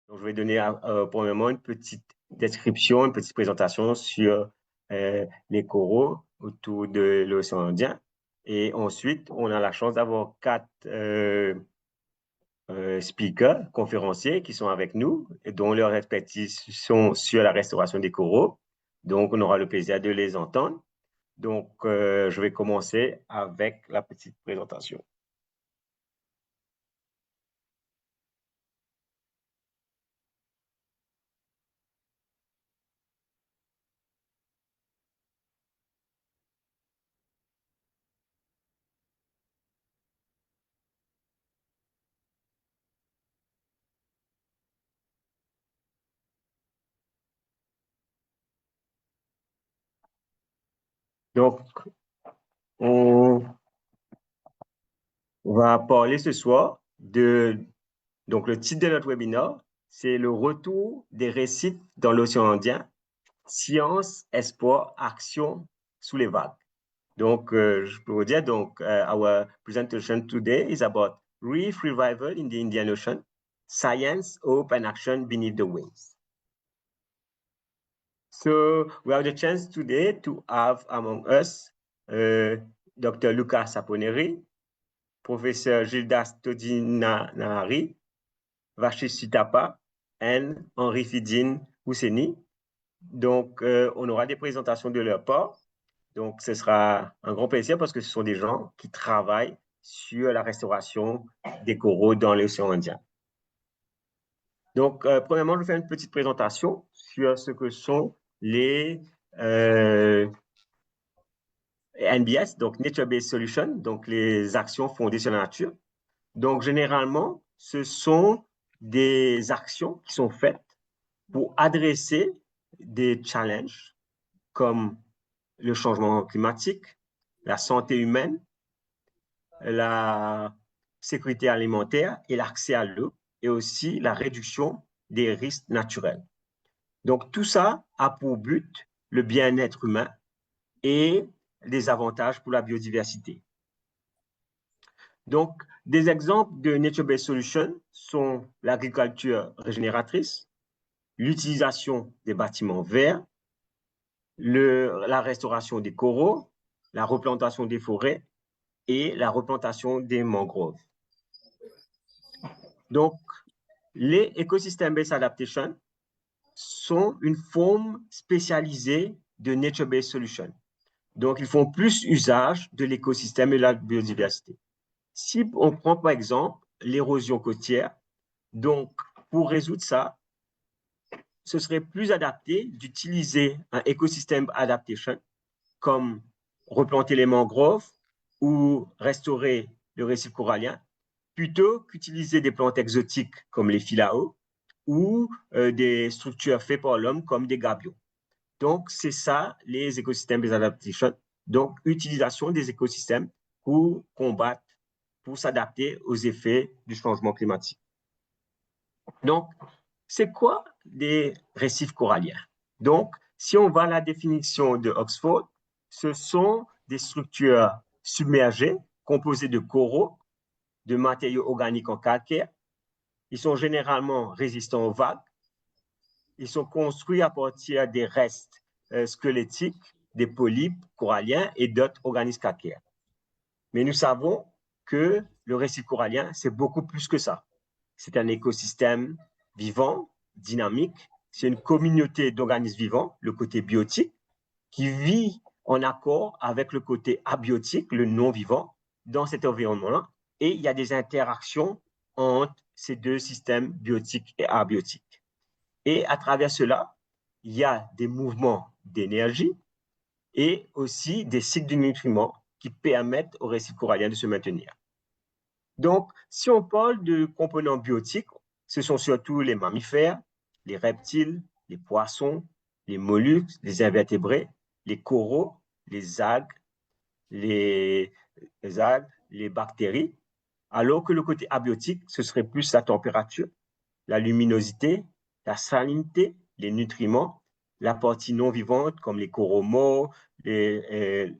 Donc, je vais donner premièrement une petite description, une petite présentation sur les coraux autour de l'océan Indien. Et ensuite, on a la chance d'avoir quatre speakers, conférenciers qui sont avec nous et dont leurs expertises sont sur la restauration des coraux. Donc, on aura le plaisir de les entendre. Donc, je vais commencer avec la petite présentation. Donc, on va parler ce soir donc le titre de notre webinaire, c'est le retour des récifs dans l'océan Indien, science, espoir, action sous les vagues. Donc, je peux vous dire, donc, our presentation today is about reef revival in the Indian Ocean, science, hope, and action beneath the waves. So, we have the chance today to have among us Dr. Lucas Saponeri, Professor Gildas Todinari, Vashis Sitapa, et Henri Fidine Housseni. Donc, on aura des présentations de leur part. Donc, ce sera un grand plaisir parce que ce sont des gens qui travaillent sur la restauration des coraux dans l'océan Indien. Donc, premièrement, je vais faire une petite présentation sur ce que sont les NBS, donc Nature-Based Solutions, donc les actions fondées sur la nature. Donc, généralement, ce sont des actions qui sont faites pour adresser des challenges comme le changement climatique, la santé humaine, la sécurité alimentaire et l'accès à l'eau, et aussi la réduction des risques naturels. Donc, tout ça a pour but le bien-être humain et des avantages pour la biodiversité. Donc, des exemples de Nature-Based Solutions sont l'agriculture régénératrice, l'utilisation des bâtiments verts, la restauration des coraux, la replantation des forêts et la replantation des mangroves. Donc, les écosystème-based adaptation sont une forme spécialisée de nature-based solutions. Donc, ils font plus usage de l'écosystème et de la biodiversité. Si on prend par exemple l'érosion côtière, donc pour résoudre ça, ce serait plus adapté d'utiliser un écosystème adaptation comme replanter les mangroves ou restaurer le récif corallien, plutôt qu'utiliser des plantes exotiques comme les philaos ou des structures faites par l'homme comme des gabions. Donc, c'est ça les écosystèmes des adaptations. Donc, utilisation des écosystèmes pour combattre, pour s'adapter aux effets du changement climatique. Donc, c'est quoi des récifs coralliens? Donc, si on va à la définition de Oxford, ce sont des structures submergées composées de coraux, de matériaux organiques en calcaire. Ils sont généralement résistants aux vagues. Ils sont construits à partir des restes squelettiques, des polypes coralliens et d'autres organismes calcaires. Mais nous savons que le récif corallien, c'est beaucoup plus que ça. C'est un écosystème vivant, dynamique. C'est une communauté d'organismes vivants, le côté biotique, qui vit en accord avec le côté abiotique, le non-vivant, dans cet environnement-là. Et il y a des interactions entre ces deux systèmes biotiques et abiotiques. Et à travers cela, il y a des mouvements d'énergie et aussi des cycles de nutriments qui permettent au récif corallien de se maintenir. Donc, si on parle de composants biotiques, ce sont surtout les mammifères, les reptiles, les poissons, les mollusques, les invertébrés, les coraux, les algues, les bactéries, alors que le côté abiotique, ce serait plus la température, la luminosité, la salinité, les nutriments, la partie non vivante comme les coraux morts, les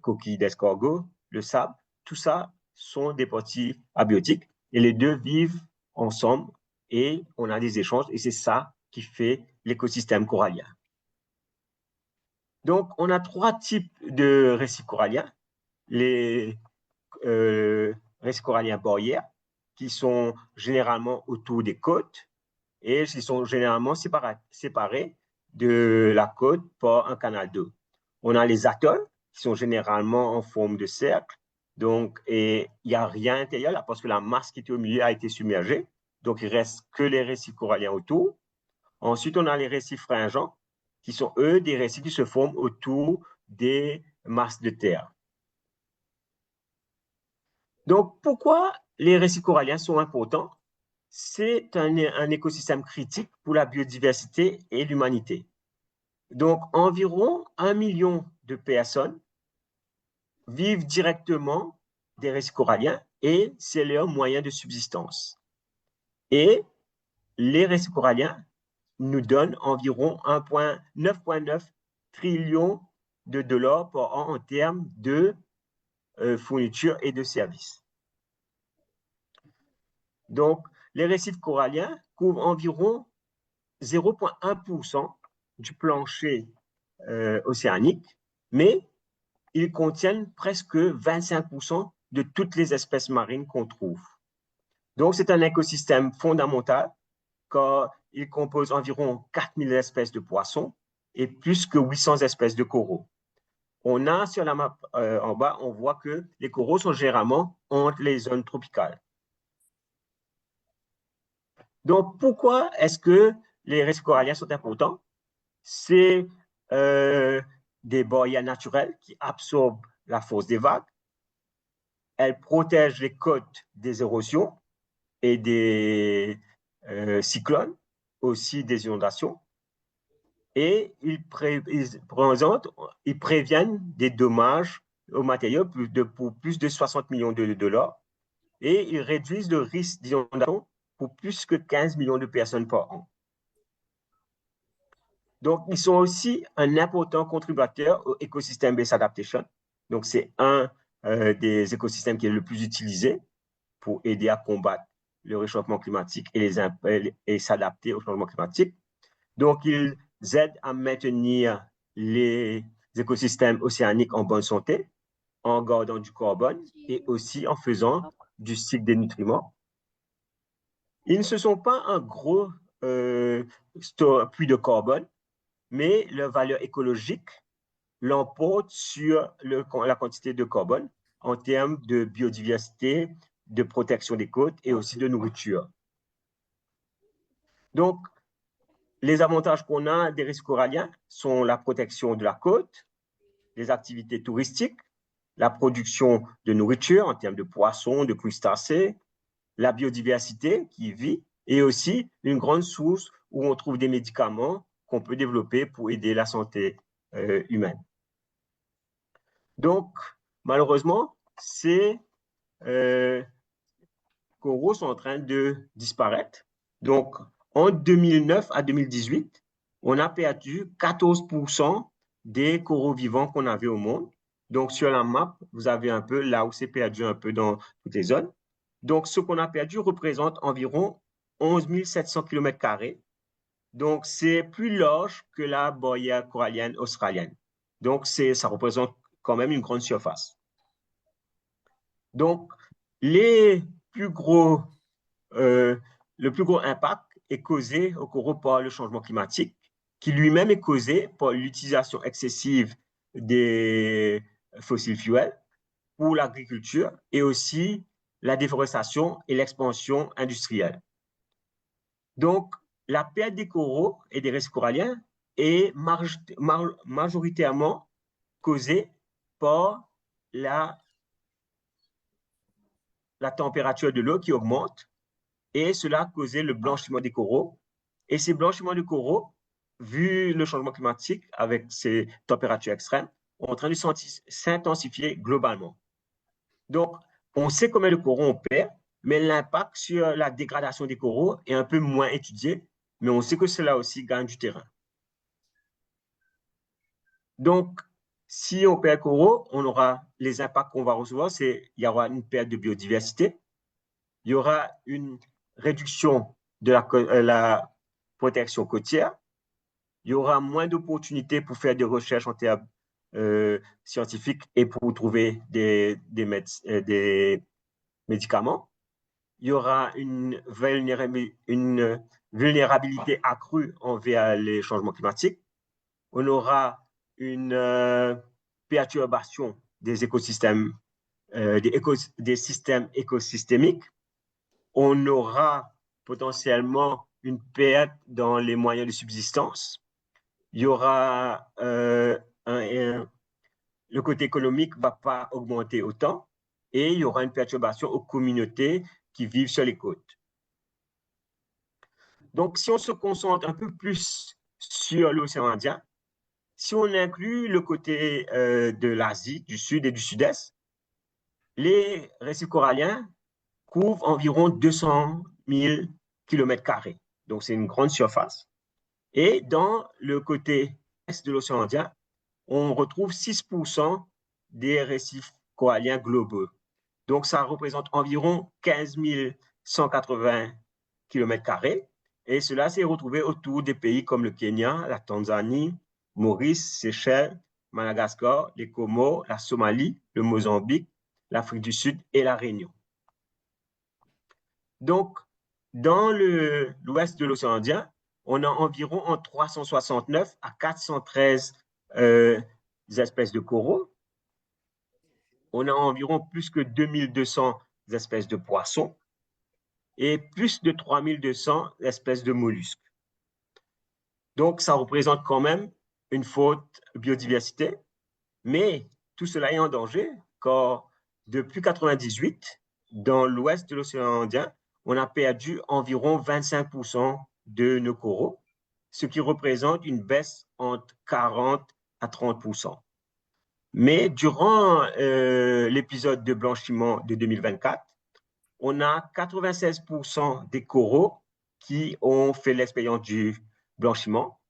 coquilles d'escargot, le sable, tout ça sont des parties abiotiques et les deux vivent ensemble et on a des échanges et c'est ça qui fait l'écosystème corallien. Donc, on a trois types de récifs coralliens. Les récifs coralliens barrières, qui sont généralement autour des côtes et qui sont généralement séparés de la côte par un canal d'eau. On a les atolls, qui sont généralement en forme de cercle, donc, et il n'y a rien à l'intérieur là parce que la masse qui était au milieu a été submergée, donc il ne reste que les récifs coralliens autour. Ensuite, on a les récifs fringents, qui sont, eux, des récifs qui se forment autour des masses de terre. Donc, pourquoi les récifs coralliens sont importants? C'est un écosystème critique pour la biodiversité et l'humanité. Donc, environ 1 million de personnes vivent directement des récifs coralliens et c'est leur moyen de subsistance. Et les récifs coralliens nous donnent environ 9,9 trillions de dollars par an en termes de fourniture et de services. Donc, les récifs coralliens couvrent environ 0,1% du plancher océanique, mais ils contiennent presque 25% de toutes les espèces marines qu'on trouve. Donc, c'est un écosystème fondamental car il compose environ 4000 espèces de poissons et plus que 800 espèces de coraux. On a sur la map en bas, on voit que les coraux sont généralement entre les zones tropicales. Donc, pourquoi est-ce que les récifs coralliens sont importants? C'est des barrières naturelles qui absorbent la force des vagues. Elles protègent les côtes des érosions et des cyclones, aussi des inondations. Et ils préviennent des dommages aux matériaux pour plus de 60 millions de dollars et ils réduisent le risque d'inondation pour plus que 15 millions de personnes par an. Donc, ils sont aussi un important contributeur au écosystème based adaptation. Donc, c'est un des écosystèmes qui est le plus utilisé pour aider à combattre le réchauffement climatique et s'adapter au changement climatique. Donc, ils aident à maintenir les écosystèmes océaniques en bonne santé, en gardant du carbone et aussi en faisant du cycle des nutriments. Ils ne sont pas un gros puits de carbone, mais leur valeur écologique l'emporte sur la quantité de carbone en termes de biodiversité, de protection des côtes et aussi de nourriture. Donc, les avantages qu'on a des récifs coralliens sont la protection de la côte, les activités touristiques, la production de nourriture en termes de poissons, de crustacés, la biodiversité qui vit et aussi une grande source où on trouve des médicaments qu'on peut développer pour aider la santé humaine. Donc, malheureusement, ces coraux sont en train de disparaître. Donc, en 2009 à 2018, on a perdu 14% des coraux vivants qu'on avait au monde. Donc, sur la map, vous avez un peu là où c'est perdu un peu dans toutes les zones. Donc, ce qu'on a perdu représente environ 11 700 km². Donc, c'est plus large que la barrière corallienne australienne. Donc, ça représente quand même une grande surface. Donc, le plus gros impact est causé au coraux par le changement climatique, qui lui-même est causé par l'utilisation excessive des fossiles fuels pour l'agriculture et aussi la déforestation et l'expansion industrielle. Donc, la perte des coraux et des récifs coralliens est majoritairement causée par la température de l'eau qui augmente et cela a causé le blanchiment des coraux. Et ces blanchiments de coraux, vu le changement climatique avec ces températures extrêmes, sont en train de s'intensifier globalement. Donc, on sait combien de coraux on perd, mais l'impact sur la dégradation des coraux est un peu moins étudié, mais on sait que cela aussi gagne du terrain. Donc, si on perd coraux, on aura les impacts qu'on va recevoir, il y aura une perte de biodiversité, il y aura une réduction de la protection côtière. Il y aura moins d'opportunités pour faire des recherches en termes scientifiques et pour trouver des médicaments. Il y aura une vulnérabilité accrue envers les changements climatiques. On aura une perturbation des écosystèmes, des systèmes écosystémiques. On aura potentiellement une perte dans les moyens de subsistance. Il y aura le côté économique ne va pas augmenter autant et il y aura une perturbation aux communautés qui vivent sur les côtes. Donc, si on se concentre un peu plus sur l'océan Indien, si on inclut le côté de l'Asie, du Sud et du Sud-Est, les récifs coralliens couvrent environ 200 000 km². Donc, c'est une grande surface. Et dans le côté est de l'océan Indien, on retrouve 6% des récifs coralliens globaux. Donc, ça représente environ 15 180 km². Et cela s'est retrouvé autour des pays comme le Kenya, la Tanzanie, Maurice, Seychelles, Madagascar, les Comores, la Somalie, le Mozambique, l'Afrique du Sud et la Réunion. Donc, dans l'ouest de l'océan Indien, on a environ entre 369 à 413 espèces de coraux. On a environ plus que 2200 espèces de poissons et plus de 3200 espèces de mollusques. Donc, ça représente quand même une forte biodiversité, mais tout cela est en danger car depuis 1998, dans l'ouest de l'océan Indien, on a perdu environ 25% de nos coraux, ce qui représente une baisse entre 40 à 30%. Mais durant l'épisode de blanchiment de 2024, on a 96% des coraux qui ont fait l'expérience du blanchiment.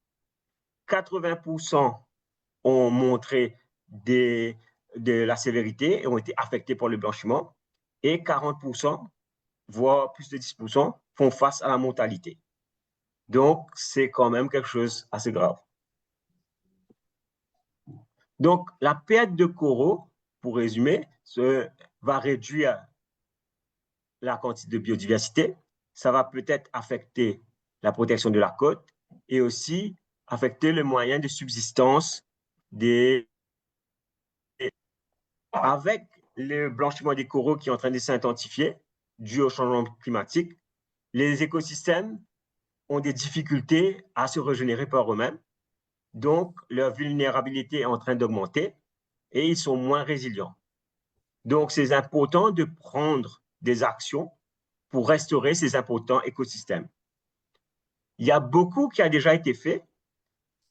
80% ont montré de la sévérité et ont été affectés par le blanchiment. Et 40%, voire plus de 10%, font face à la mortalité. Donc, c'est quand même quelque chose assez grave. Donc, la perte de coraux, pour résumer, va réduire la quantité de biodiversité. Ça va peut-être affecter la protection de la côte et aussi affecter les moyens de subsistance avec le blanchiment des coraux qui est en train de s'intensifier dû au changement climatique. Les écosystèmes ont des difficultés à se régénérer par eux-mêmes. Donc, leur vulnérabilité est en train d'augmenter et ils sont moins résilients. Donc, c'est important de prendre des actions pour restaurer ces importants écosystèmes. Il y a beaucoup qui a déjà été fait,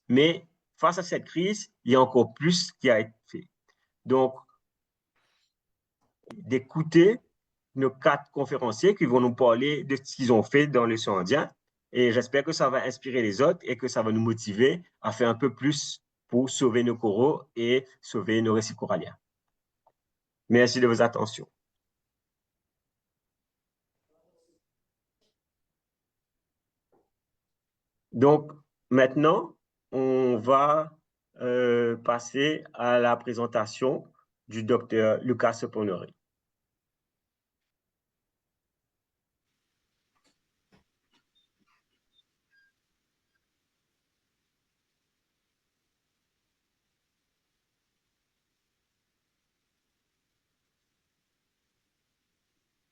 mais face à cette crise, il y a encore plus qui a été fait. Donc, d'écouter nos 4 conférenciers qui vont nous parler de ce qu'ils ont fait dans l'océan Indien. Et j'espère que ça va inspirer les autres et que ça va nous motiver à faire un peu plus pour sauver nos coraux et sauver nos récifs coralliens. Merci de votre attention. Donc, maintenant, on va passer à la présentation du docteur Lucas Saponori.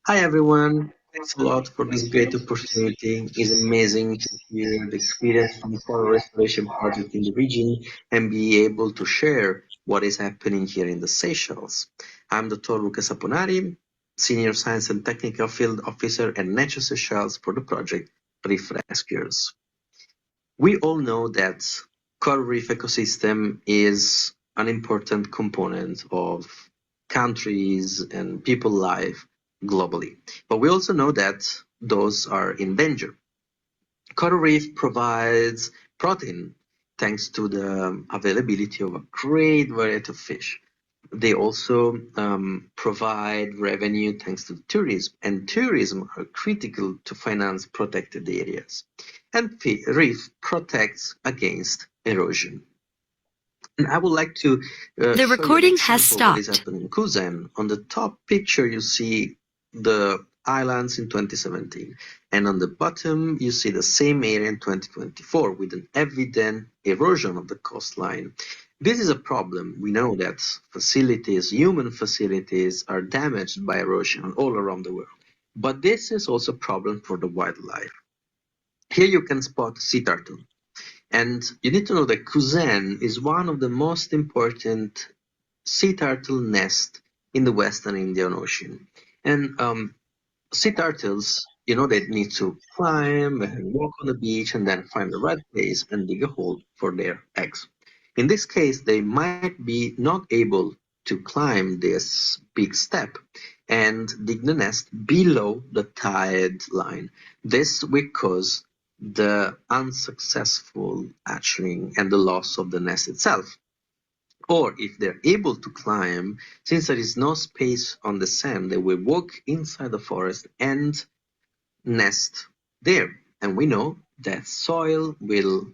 Hi everyone, thanks a lot for this great opportunity. It's amazing to hear the experience from the coral restoration project in the region and be able to share what is happening here in the Seychelles. I'm Dr. Luca Saponari, Senior Science and Technical Field Officer at Nature Seychelles for the project Reef Rescuers. We all know that coral reef ecosystem is an important component of countries and people's life globally. But we also know that those are in danger. Coral reef provides protein thanks to the availability of a great variety of fish. they also provide revenue thanks to tourism, and tourism are critical to finance protected areas. And reef protects against erosion. And I would like to The show you an recording has example of what is stopped. happening in Kuzen. On the top picture, you see the islands in 2017. And on the bottom, you see the same area in 2024 with an evident erosion of the coastline. This is a problem. We know that facilities, human facilities, are damaged by erosion all around the world. But this is also a problem for the wildlife. Here you can spot sea turtle. And you need to know that Kuzen is one of the most important sea turtle nests in the Western Indian Ocean. And sea turtles, they need to climb and walk on the beach and then find the right place and dig a hole for their eggs. In this case, they might be not able to climb this big step and dig the nest below the tide line. This will cause the unsuccessful hatchling and the loss of the nest itself. Or if they're able to climb, since there is no space on the sand, they will walk inside the forest and nest there. And we know that soil will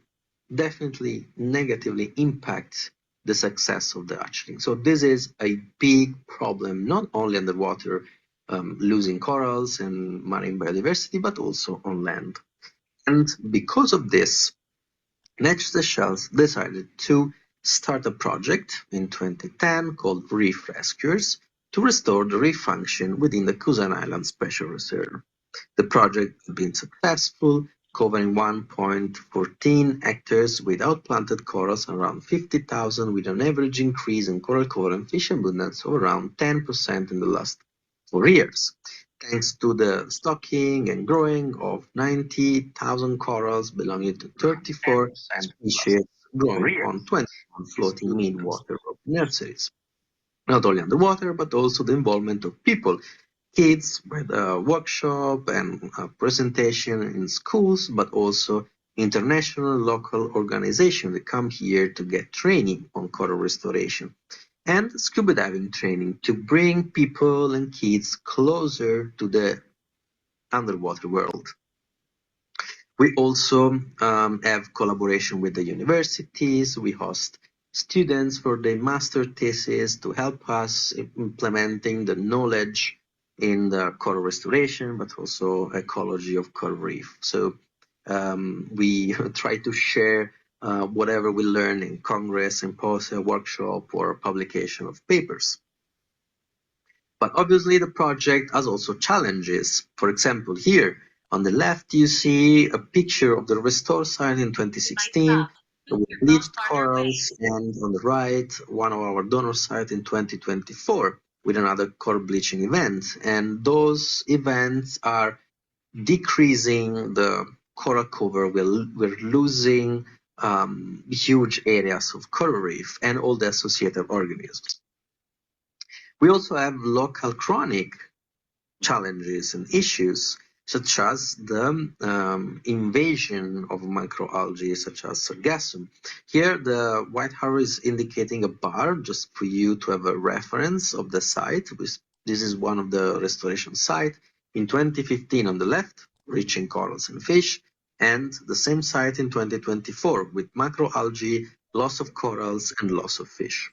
definitely negatively impact the success of the hatchling. So this is a big problem, not only underwater, losing corals and marine biodiversity, but also on land. And because of this, Nature's Seychelles decided to start a project in 2010 called Reef Rescuers to restore the reef function within the Kuzen Island Special Reserve. The project has been successful, covering 1.14 hectares with outplanted corals around 50,000, with an average increase in coral cover and fish abundance of around 10% in the last 4 years. Thanks to the stocking and growing of 90,000 corals belonging to 34 species growing on 21 floating mid-water nurseries. Not only underwater, but also the involvement of people, kids with a workshop and a presentation in schools, but also international local organizations that come here to get training on coral restoration, and scuba diving training to bring people and kids closer to the underwater world. We also have collaboration with the universities. We host students for their master thesis to help us implementing the knowledge in the coral restoration, but also ecology of coral reef. So we try to share whatever we learn in Congress, symposia, workshop, or publication of papers. But obviously the project has also challenges. For example, here on the left, you see a picture of the restore site in 2016 with bleached corals, and on the right, one of our donor sites in 2024 with another coral bleaching event. And those events are decreasing the coral cover. We're losing huge areas of coral reef and all the associated organisms. We also have local chronic challenges and issues, such as the invasion of microalgae, such as sargassum. Here, the white arrow is indicating a bar, just for you to have a reference of the site. This is one of the restoration sites. In 2015 on the left, reaching corals and fish, and the same site in 2024 with macroalgae, loss of corals, and loss of fish.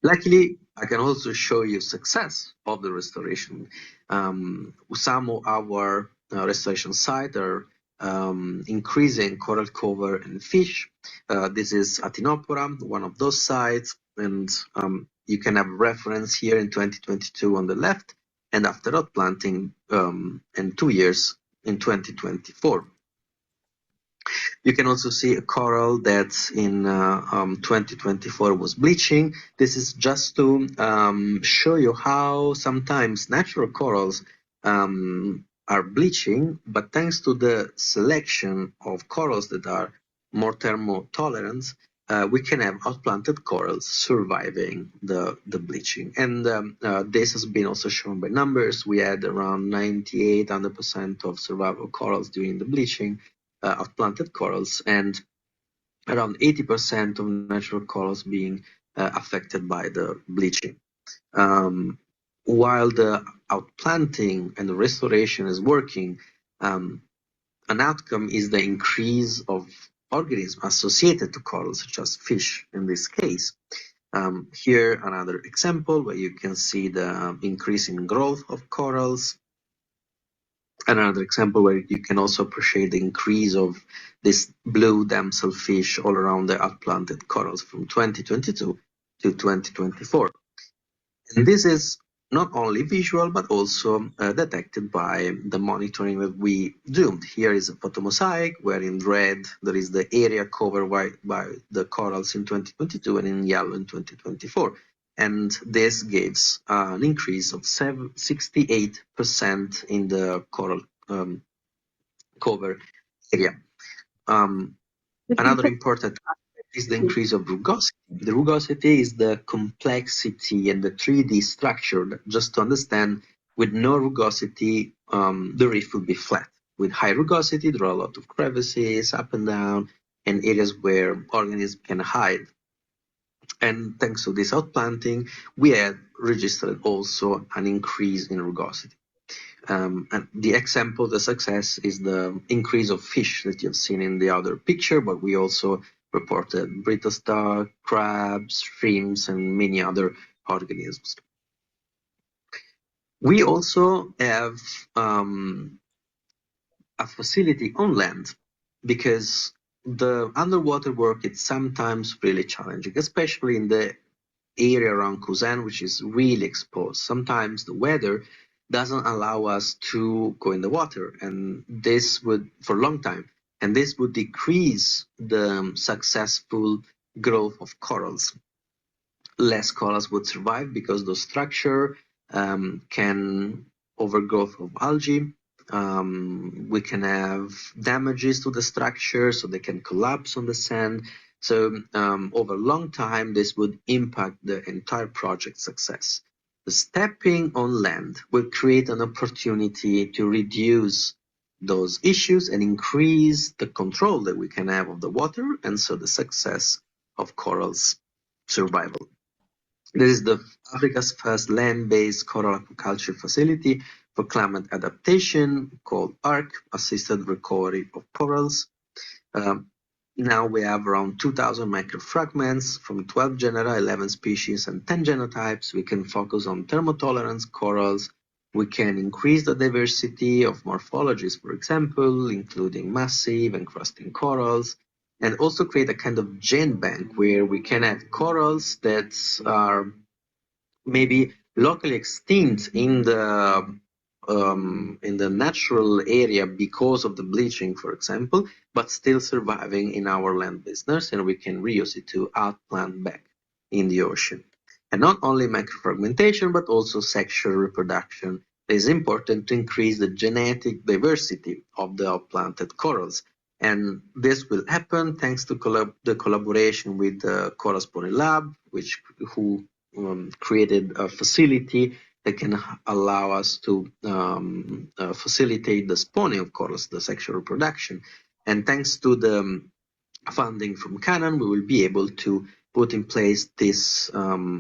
Luckily, I can also show you success of the restoration. Some of our restoration sites are increasing coral cover and fish. This is Atinopora, one of those sites, and you can have reference here in 2022 on the left, and after outplanting in 2 years in 2024. You can also see a coral that in 2024 was bleaching. This is just to show you how sometimes natural corals are bleaching, but thanks to the selection of corals that are more thermotolerant, we can have outplanted corals surviving the bleaching. And this has been also shown by numbers. We had around 98% of survival corals during the bleaching, outplanted corals, and around 80% of natural corals being affected by the bleaching. While the outplanting and the restoration is working, an outcome is the increase of organisms associated to corals, such as fish in this case. Here, another example where you can see the increase in growth of corals. Another example where you can also appreciate the increase of this blue damselfish all around the outplanted corals from 2022 to 2024. And this is not only visual, but also detected by the monitoring that we do. Here is a photomosaic, where in red there is the area covered by the corals in 2022, and in yellow in 2024. And this gives an increase of 68% in the coral cover area. Another important aspect is the increase of rugosity. The rugosity is the complexity and the 3D structure. Just to understand, with no rugosity, the reef will be flat. With high rugosity, there are a lot of crevices up and down and areas where organisms can hide. And thanks to this outplanting, we had registered also an increase in rugosity. And the example, the success, is the increase of fish that you've seen in the other picture, but we also reported brittle crabs, shrimps, and many other organisms. We also have a facility on land, because the underwater work is sometimes really challenging, especially in the area around Cousin, which is really exposed. Sometimes the weather doesn't allow us to go in the water, and this would, for a long time, and this would decrease the successful growth of corals. Less corals would survive because the structure can overgrowth of algae. We can have damages to the structure, so they can collapse on the sand. So over a long time, this would impact the entire project success. The stepping on land will create an opportunity to reduce those issues and increase the control that we can have of the water, and so the success of corals survival. This is Africa's first land-based coral aquaculture facility for climate adaptation, called ARC, Assisted Recovery of Corals. Now we have around 2,000 microfragments from 12 genera, 11 species, and 10 genotypes. We can focus on thermotolerance corals. We can increase the diversity of morphologies, for example, including massive and crusting corals, and also create a kind of gene bank where we can have corals that are maybe locally extinct in the natural area because of the bleaching, for example, but still surviving in our land business, and we can reuse it to outplant back in the ocean. And not only microfragmentation, but also sexual reproduction is important to increase the genetic diversity of the outplanted corals. And this will happen thanks to the collaboration with the Coral Spawning Lab, who created a facility that can allow us to facilitate the spawning of corals, the sexual reproduction. And thanks to the funding from Canon, we will be able to put in place this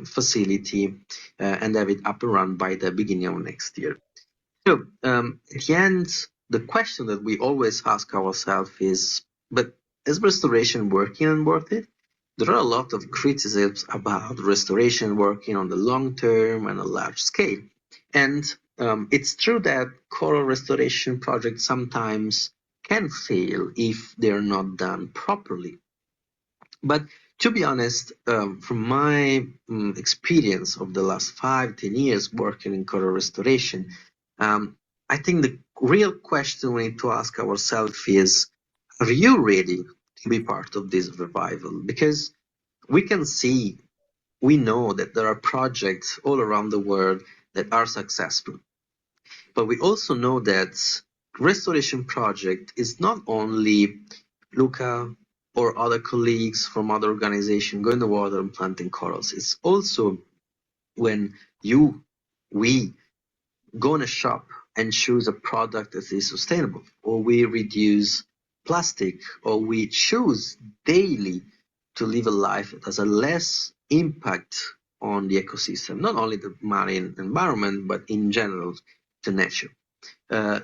facility and have it up and run by the beginning of next year. So at the end, the question that we always ask ourselves is, but is restoration working and worth it? There are a lot of criticisms about restoration working on the long term and a large scale. And it's true that coral restoration projects sometimes can fail if they're not done properly. But to be honest, from my experience of the last 5-10 years working in coral restoration, I think the real question we need to ask ourselves is, are you ready to be part of this revival? Because we know that there are projects all around the world that are successful. But we also know that restoration project is not only Luca or other colleagues from other organizations going in the water and planting corals. It's also when we go in a shop and choose a product that is sustainable, or we reduce plastic, or we choose daily to live a life that has a less impact on the ecosystem, not only the marine environment, but in general, the nature.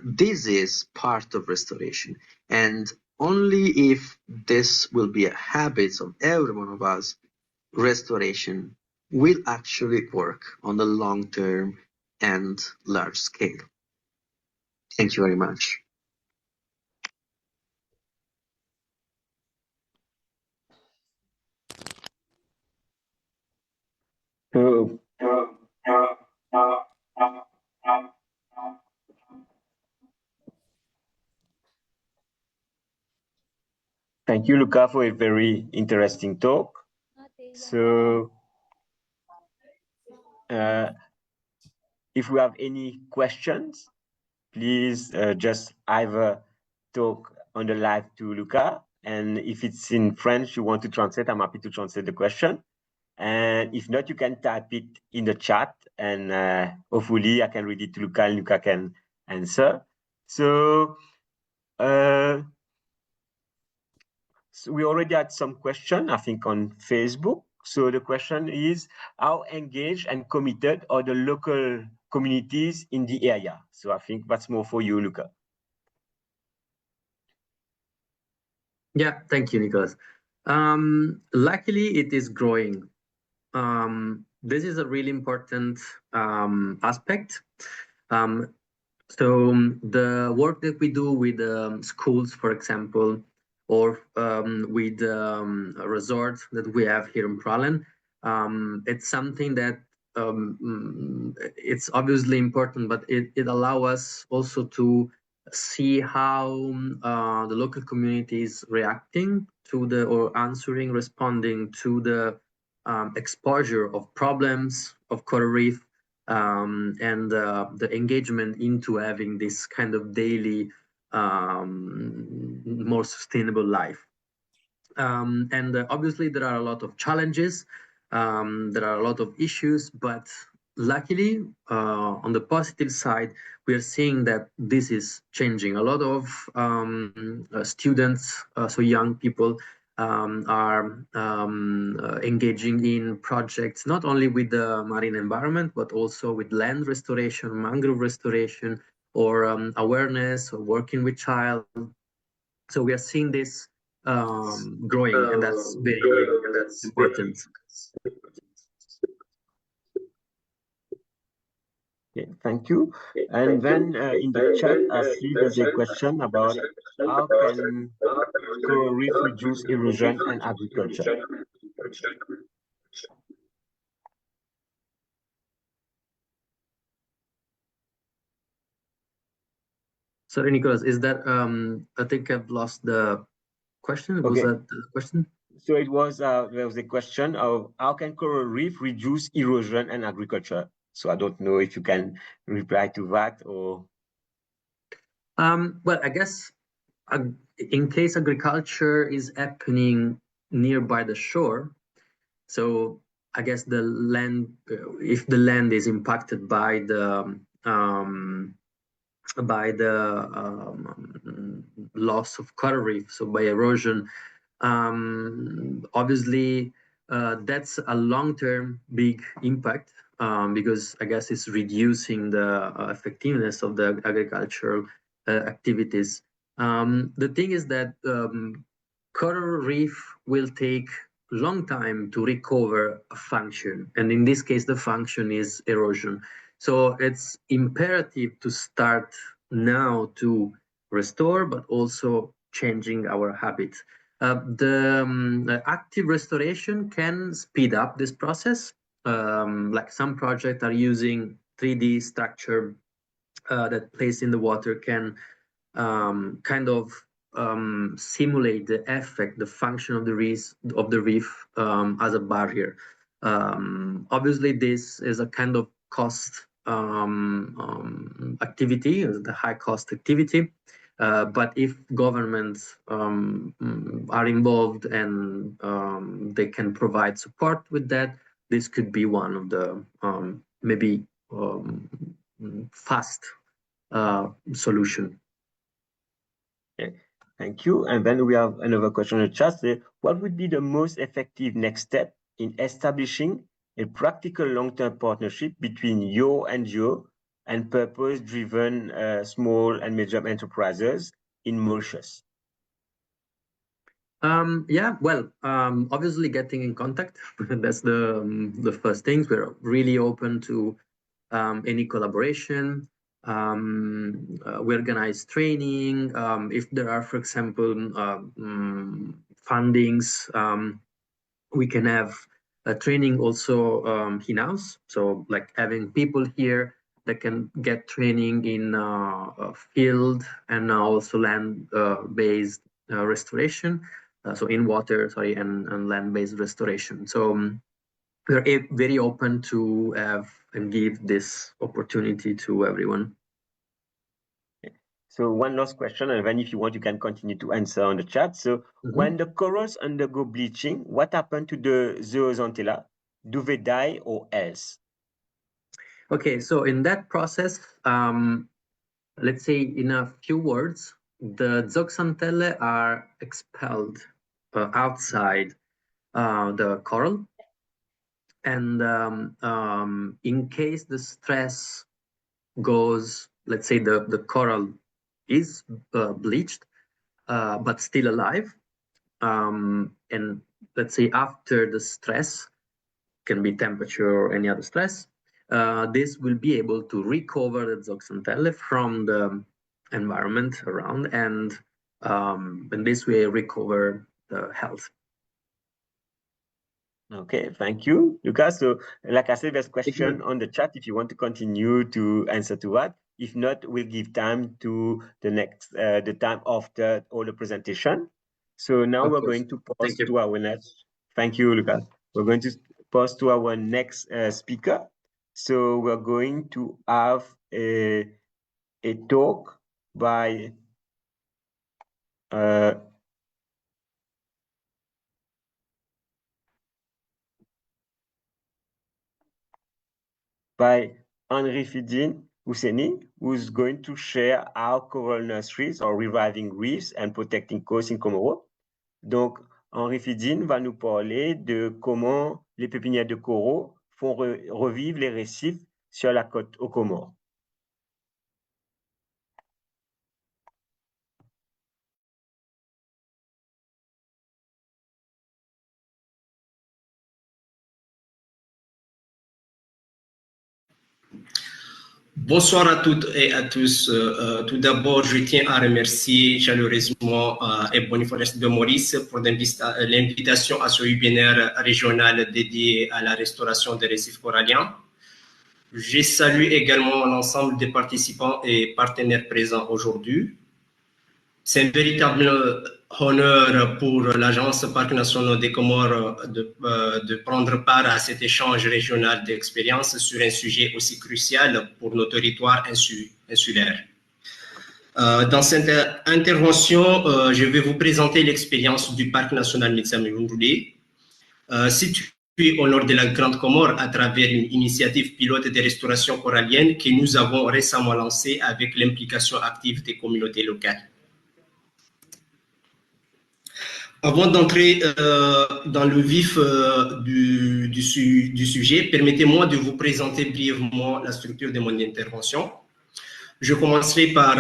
This is part of restoration. And only if this will be a habit of every one of us, restoration will actually work on the long term and large scale. Thank you very much. So, thank you, Luca, for a very interesting talk. So, if we have any questions, please just either talk on the live to Luca, and if it's in French you want to translate, I'm happy to translate the question. And if not, you can type it in the chat, and hopefully I can read it to Luca and Luca can answer. So, so we already had some question, I think, on Facebook. So the question is, how engaged and committed are the local communities in the area? So I think that's more for you, Luca. Yeah, thank you, Nicholas. Luckily, it is growing. This is a really important aspect. So the work that we do with schools, for example, or with a resort that we have here in Prahlen, it's something that it's obviously important, but it allows us also to see how the local community is reacting to the, or answering, responding to the exposure of problems of coral reef, and the engagement into having this kind of daily, more sustainable life. And obviously there are a lot of challenges, there are a lot of issues, but luckily, on the positive side, we are seeing that this is changing. A lot of students, so young people, are engaging in projects not only with the marine environment, but also with land restoration, mangrove restoration, or awareness, or working with child. So we are seeing this growing, and that's very important. Okay, thank you. And then in the chat, I see there's a question about how can coral reef reduce erosion and agriculture? Sorry, Nicholas, is that, I think I've lost the question. Was that the question? So it was, there was a question of how can coral reef reduce erosion and agriculture? So I don't know if you can reply to that, or. Well, I guess in case agriculture is happening nearby the shore, so I guess the land, if the land is impacted by the loss of coral reef, so by erosion, obviously that's a long-term big impact, because I guess it's reducing the effectiveness of the agricultural activities. The thing is that coral reef will take a long time to recover a function, and in this case the function is erosion. So it's imperative to start now to restore, but also changing our habits. The active restoration can speed up this process. Like some projects are using 3D structure that placed in the water can kind of simulate the effect, the function of the reef as a barrier. Obviously, this is a kind of cost activity, the high cost activity. But if governments are involved and they can provide support with that, this could be one of the maybe fast solution. Okay, thank you. And then we have another question in the chat. What would be the most effective next step in establishing a practical long-term partnership between your NGO and purpose-driven small and medium enterprises in Mauritius? Yeah, well, obviously getting in contact, that's the first things. We're really open to any collaboration. We organize training. If there are, for example, fundings, we can have a training also in-house. So like having people here that can get training in field and also land-based restoration. So in water, sorry, and land-based restoration. So we're very open to have and give this opportunity to everyone. So one last question, and then if you want, you can continue to answer on the chat. So when the corals undergo bleaching, what happened to the zooxanthellae? Do they die or else? Okay, so in that process, let's say in a few words, the zooxanthellae are expelled outside the coral. And in case the stress goes, let's say the coral is bleached, but still alive. And let's say after the stress, can be temperature or any other stress, this will be able to recover the zooxanthellae from the environment around, and in this way recover the health. Okay, thank you, Lucas. So like I said, there's a question on the chat if you want to continue to answer to that. If not, we'll give time to the next, the time after all the presentation. So now we're going to pause to our next. Thank you, Lucas. We're going to pause to our next speaker. So we're going to have a talk by Henri Fidine Housseni, who's going to share how coral nurseries are reviving reefs and protecting coasts in Comoros. Donc, Henri Fidine va nous parler de comment les pépinières de coraux font revivre les récifs sur la côte aux Comores. Bonsoir à toutes et à tous. Tout d'abord, je tiens à remercier chaleureusement Ebony-Forest de Maurice pour l'invitation à ce webinaire régional dédié à la restauration des récifs coralliens. Je salue également l'ensemble des participants et partenaires présents aujourd'hui. C'est un véritable honneur pour l'Agence Parcs nationaux des Comores de prendre part à cet échange régional d'expériences sur un sujet aussi crucial pour nos territoires insulaires. Dans cette intervention, je vais vous présenter l'expérience du Parc national Mitsamé-Bundulé, situé au nord de la Grande Comore à travers une initiative pilote de restauration corallienne que nous avons récemment lancée avec l'implication active des communautés locales. Avant d'entrer dans le vif du sujet, permettez-moi de vous présenter brièvement la structure de mon intervention. Je commencerai par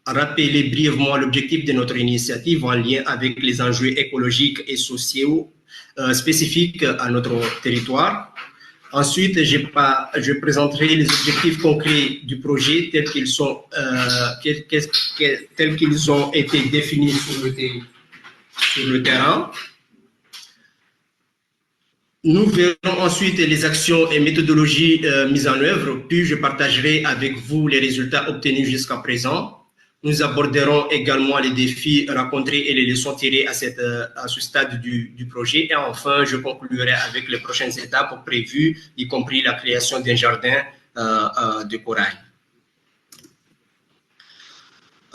rappeler brièvement l'objectif de notre initiative en lien avec les enjeux écologiques et sociaux spécifiques à notre territoire. Ensuite, je présenterai les objectifs concrets du projet tels qu'ils ont été définis sur le terrain. Nous verrons ensuite les actions et méthodologies mises en œuvre, puis je partagerai avec vous les résultats obtenus jusqu'à présent. Nous aborderons également les défis rencontrés et les leçons tirées à ce stade du projet. Et enfin, je conclurai avec les prochaines étapes prévues, y compris la création d'un jardin de corail.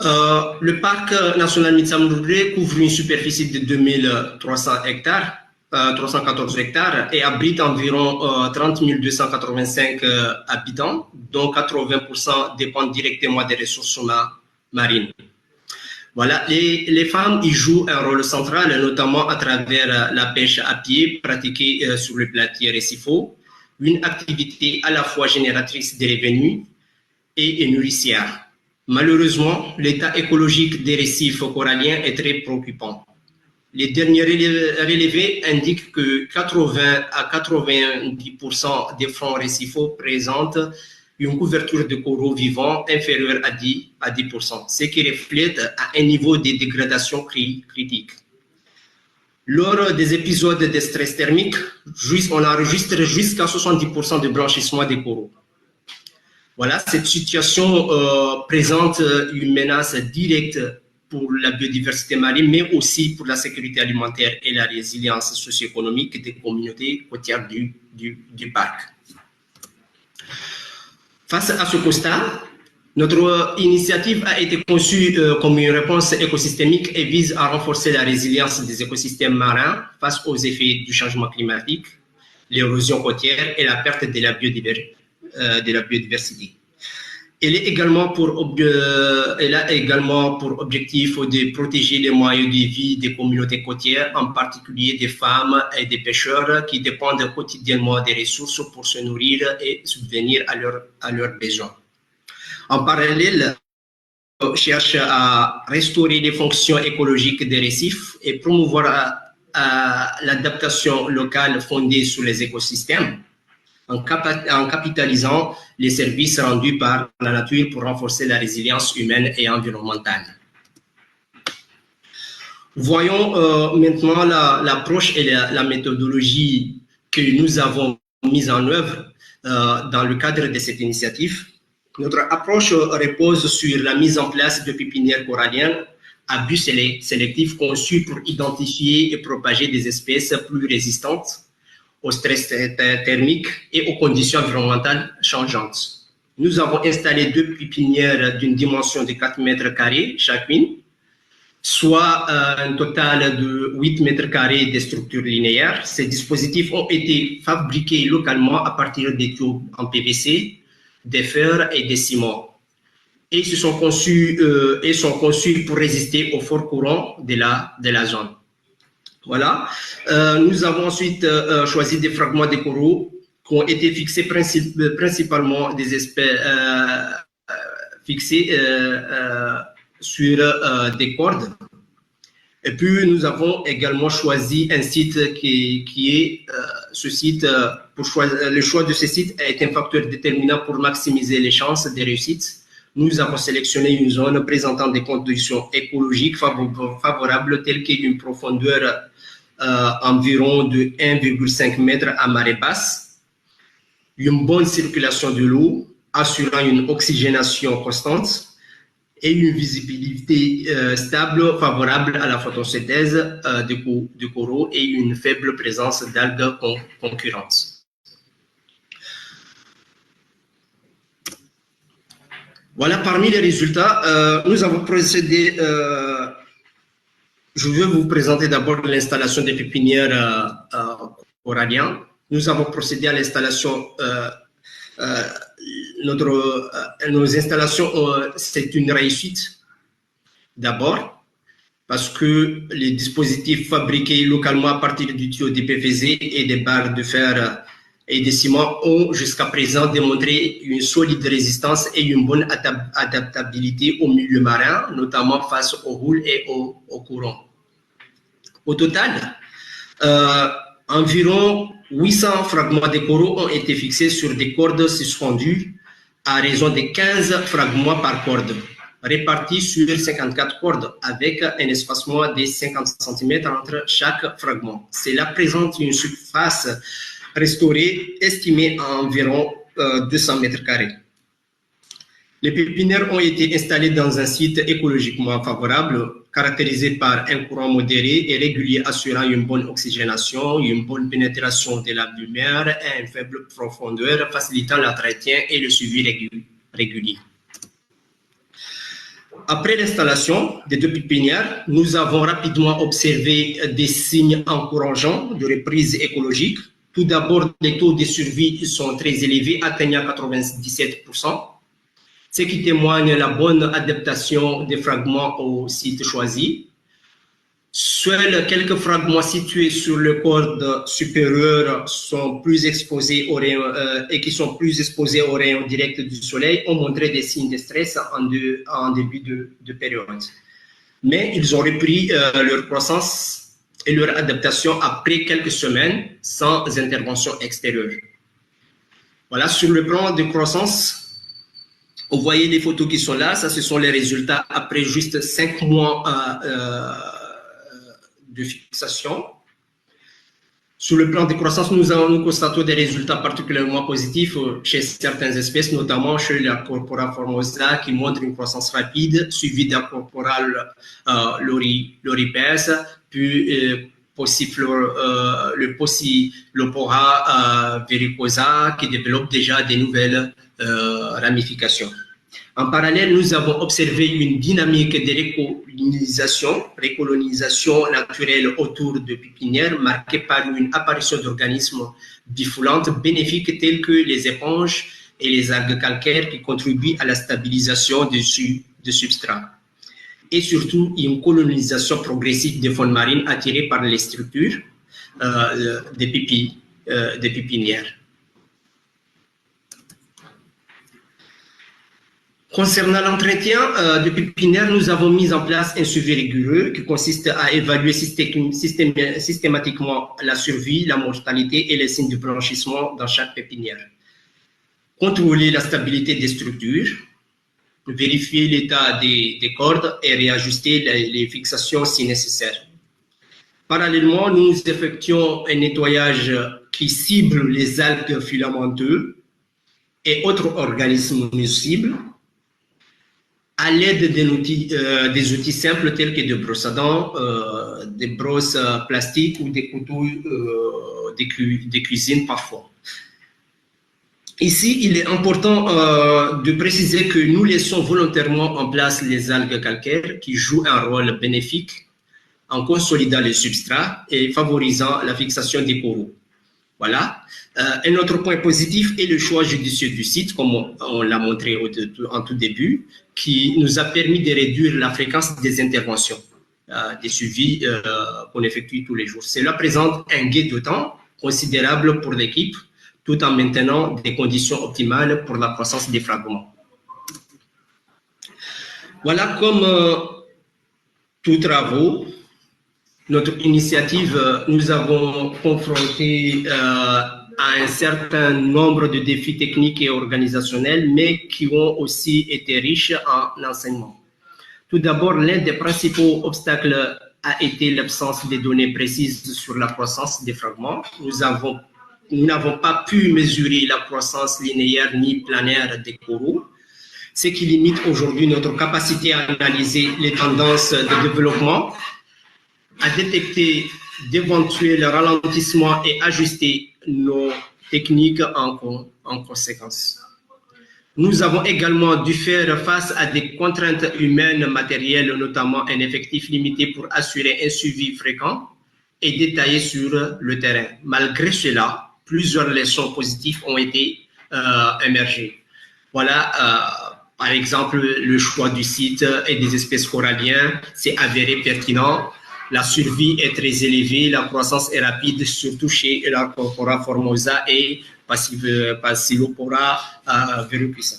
Le parc national Mitsamé-Bundulé couvre une superficie de 2300 hectares, 314 hectares et abrite environ 30 285 habitants, dont 80% dépendent directement des ressources marines. Voilà, les femmes y jouent un rôle central, notamment à travers la pêche à pied pratiquée sur le platier récifaux, une activité à la fois génératrice de revenus et nourricière. Malheureusement, l'état écologique des récifs coralliens est très préoccupant. Les derniers relevés indiquent que 80 à 90% des fonds récifaux présentent une couverture de coraux vivants inférieure à 10%, ce qui reflète un niveau de dégradation critique. Lors des épisodes de stress thermique, on enregistre jusqu'à 70% de blanchissement des coraux. Voilà, cette situation présente une menace directe pour la biodiversité marine, mais aussi pour la sécurité alimentaire et la résilience socio-économique des communautés côtières du parc. Face à ce constat, notre initiative a été conçue comme une réponse écosystémique et vise à renforcer la résilience des écosystèmes marins face aux effets du changement climatique, l'érosion côtière et la perte de la biodiversité. Elle a également pour objectif de protéger les moyens de vie des communautés côtières, en particulier des femmes et des pêcheurs qui dépendent quotidiennement des ressources pour se nourrir et subvenir à leurs besoins. En parallèle, on cherche à restaurer les fonctions écologiques des récifs et promouvoir l'adaptation locale fondée sur les écosystèmes, en capitalisant les services rendus par la nature pour renforcer la résilience humaine et environnementale. Voyons maintenant l'approche et la méthodologie que nous avons mise en œuvre dans le cadre de cette initiative. Notre approche repose sur la mise en place de pépinières coralliennes à but sélectif conçues pour identifier et propager des espèces plus résistantes au stress thermique et aux conditions environnementales changeantes. Nous avons installé 2 pépinières d'une dimension de 4 mètres carrés chacune, soit un total de 8 mètres carrés de structures linéaires. Ces dispositifs ont été fabriqués localement à partir des tubes en PVC, des fers et des ciments. Et sont conçus pour résister aux forts courants de la zone. Voilà. Nous avons ensuite choisi des fragments de coraux qui ont été fixés principalement des espèces fixés sur des cordes. Et puis nous avons également choisi un site qui est ce site. Le choix de ce site est un facteur déterminant pour maximiser les chances de réussite. Nous avons sélectionné une zone présentant des conditions écologiques favorables telles qu'une profondeur environ de 1,5 m à marée basse, une bonne circulation de l'eau assurant une oxygénation constante et une visibilité stable favorable à la photosynthèse de coraux et une faible présence d'algues concurrentes. Voilà, parmi les résultats, nous avons procédé. Je vais vous présenter d'abord l'installation des pépinières coralliennes. Nous avons procédé à l'installation. Nos installations, c'est une réussite d'abord parce que les dispositifs fabriqués localement à partir du tuyau de PVC et des barres de fer et des ciments ont jusqu'à présent démontré une solide résistance et une bonne adaptabilité au milieu marin, notamment face aux houles et aux courants. Au total, environ 800 fragments de coraux ont été fixés sur des cordes suspendues à raison de 15 fragments par corde, répartis sur 54 cordes avec un espacement de 50 cm entre chaque fragment. Cela présente une surface restaurée estimée à environ 200 mètres carrés. Les pépinières ont été installées dans un site écologiquement favorable, caractérisé par un courant modéré et régulier assurant une bonne oxygénation, une bonne pénétration de la lumière et une faible profondeur, facilitant l'entretien et le suivi régulier. Après l'installation des 2 pépinières, nous avons rapidement observé des signes encourageants de reprise écologique. Tout d'abord, les taux de survie sont très élevés, atteignant 97%. ce qui témoigne de la bonne adaptation des fragments au site choisi. Seuls quelques fragments situés sur le corde supérieur sont plus exposés aux rayons, et qui sont plus exposés aux rayons directs du soleil ont montré des signes de stress en début de période. Mais ils ont repris leur croissance et leur adaptation après quelques semaines sans intervention extérieure. Voilà, sur le plan de croissance, vous voyez les photos qui sont là, ça ce sont les résultats après juste 5 mois de fixation. Sur le plan de croissance, nous constatons des résultats particulièrement positifs chez certaines espèces, notamment chez la Corpora formosa, qui montre une croissance rapide, suivie d'un Corpora loripes, puis le Possilopora vericosa, qui développe déjà des nouvelles ramifications. En parallèle, nous avons observé une dynamique de récolonisation naturelle autour de pépinières marquée par une apparition d'organismes bifoulantes bénéfiques tels que les éponges et les algues calcaires qui contribuent à la stabilisation de substrats. Et surtout, une colonisation progressive des faunes marines attirées par les structures des pépinières. Concernant l'entretien de pépinières, nous avons mis en place un suivi rigoureux qui consiste à évaluer systématiquement la survie, la mortalité et les signes de blanchissement dans chaque pépinière. Contrôler la stabilité des structures, vérifier l'état des cordes et réajuster les fixations si nécessaire. Parallèlement, nous effectuons un nettoyage qui cible les algues filamenteuses et autres organismes nuisibles à l'aide des outils simples tels que des brosses à dents, des brosses plastiques ou des couteaux de cuisine parfois. Ici, il est important de préciser que nous laissons volontairement en place les algues calcaires qui jouent un rôle bénéfique en consolidant les substrats et favorisant la fixation des coraux. Voilà. Un autre point positif est le choix judicieux du site, comme on l'a montré en tout début, qui nous a permis de réduire la fréquence des interventions, des suivis qu'on effectue tous les jours. Cela présente un gain de temps considérable pour l'équipe, tout en maintenant des conditions optimales pour la croissance des fragments. Voilà, comme tous travaux, notre initiative, nous avons confronté à un certain nombre de défis techniques et organisationnels, mais qui ont aussi été riches en enseignement. Tout d'abord, l'un des principaux obstacles a été l'absence de données précises sur la croissance des fragments. Nous n'avons pas pu mesurer la croissance linéaire ni planaire des coraux, ce qui limite aujourd'hui notre capacité à analyser les tendances de développement, à détecter d'éventuels ralentissements et ajuster nos techniques en conséquence. Nous avons également dû faire face à des contraintes humaines matérielles, notamment un effectif limité pour assurer un suivi fréquent et détaillé sur le terrain. Malgré cela, plusieurs leçons positives ont été émergées. Voilà, par exemple, le choix du site et des espèces coralliennes s'est avéré pertinent. La survie est très élevée, la croissance est rapide, surtout chez la Corpora formosa et Passylopora verrucosa.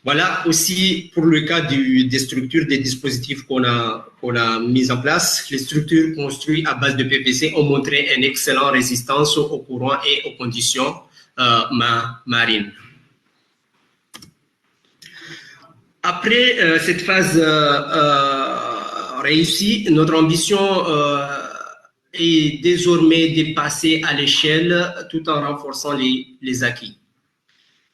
Voilà aussi pour le cas des structures, des dispositifs qu'on a mis en place. Les structures construites à base de PVC ont montré une excellente résistance aux courants et aux conditions marines. Après cette phase réussie, notre ambition est désormais de passer à l'échelle tout en renforçant les acquis.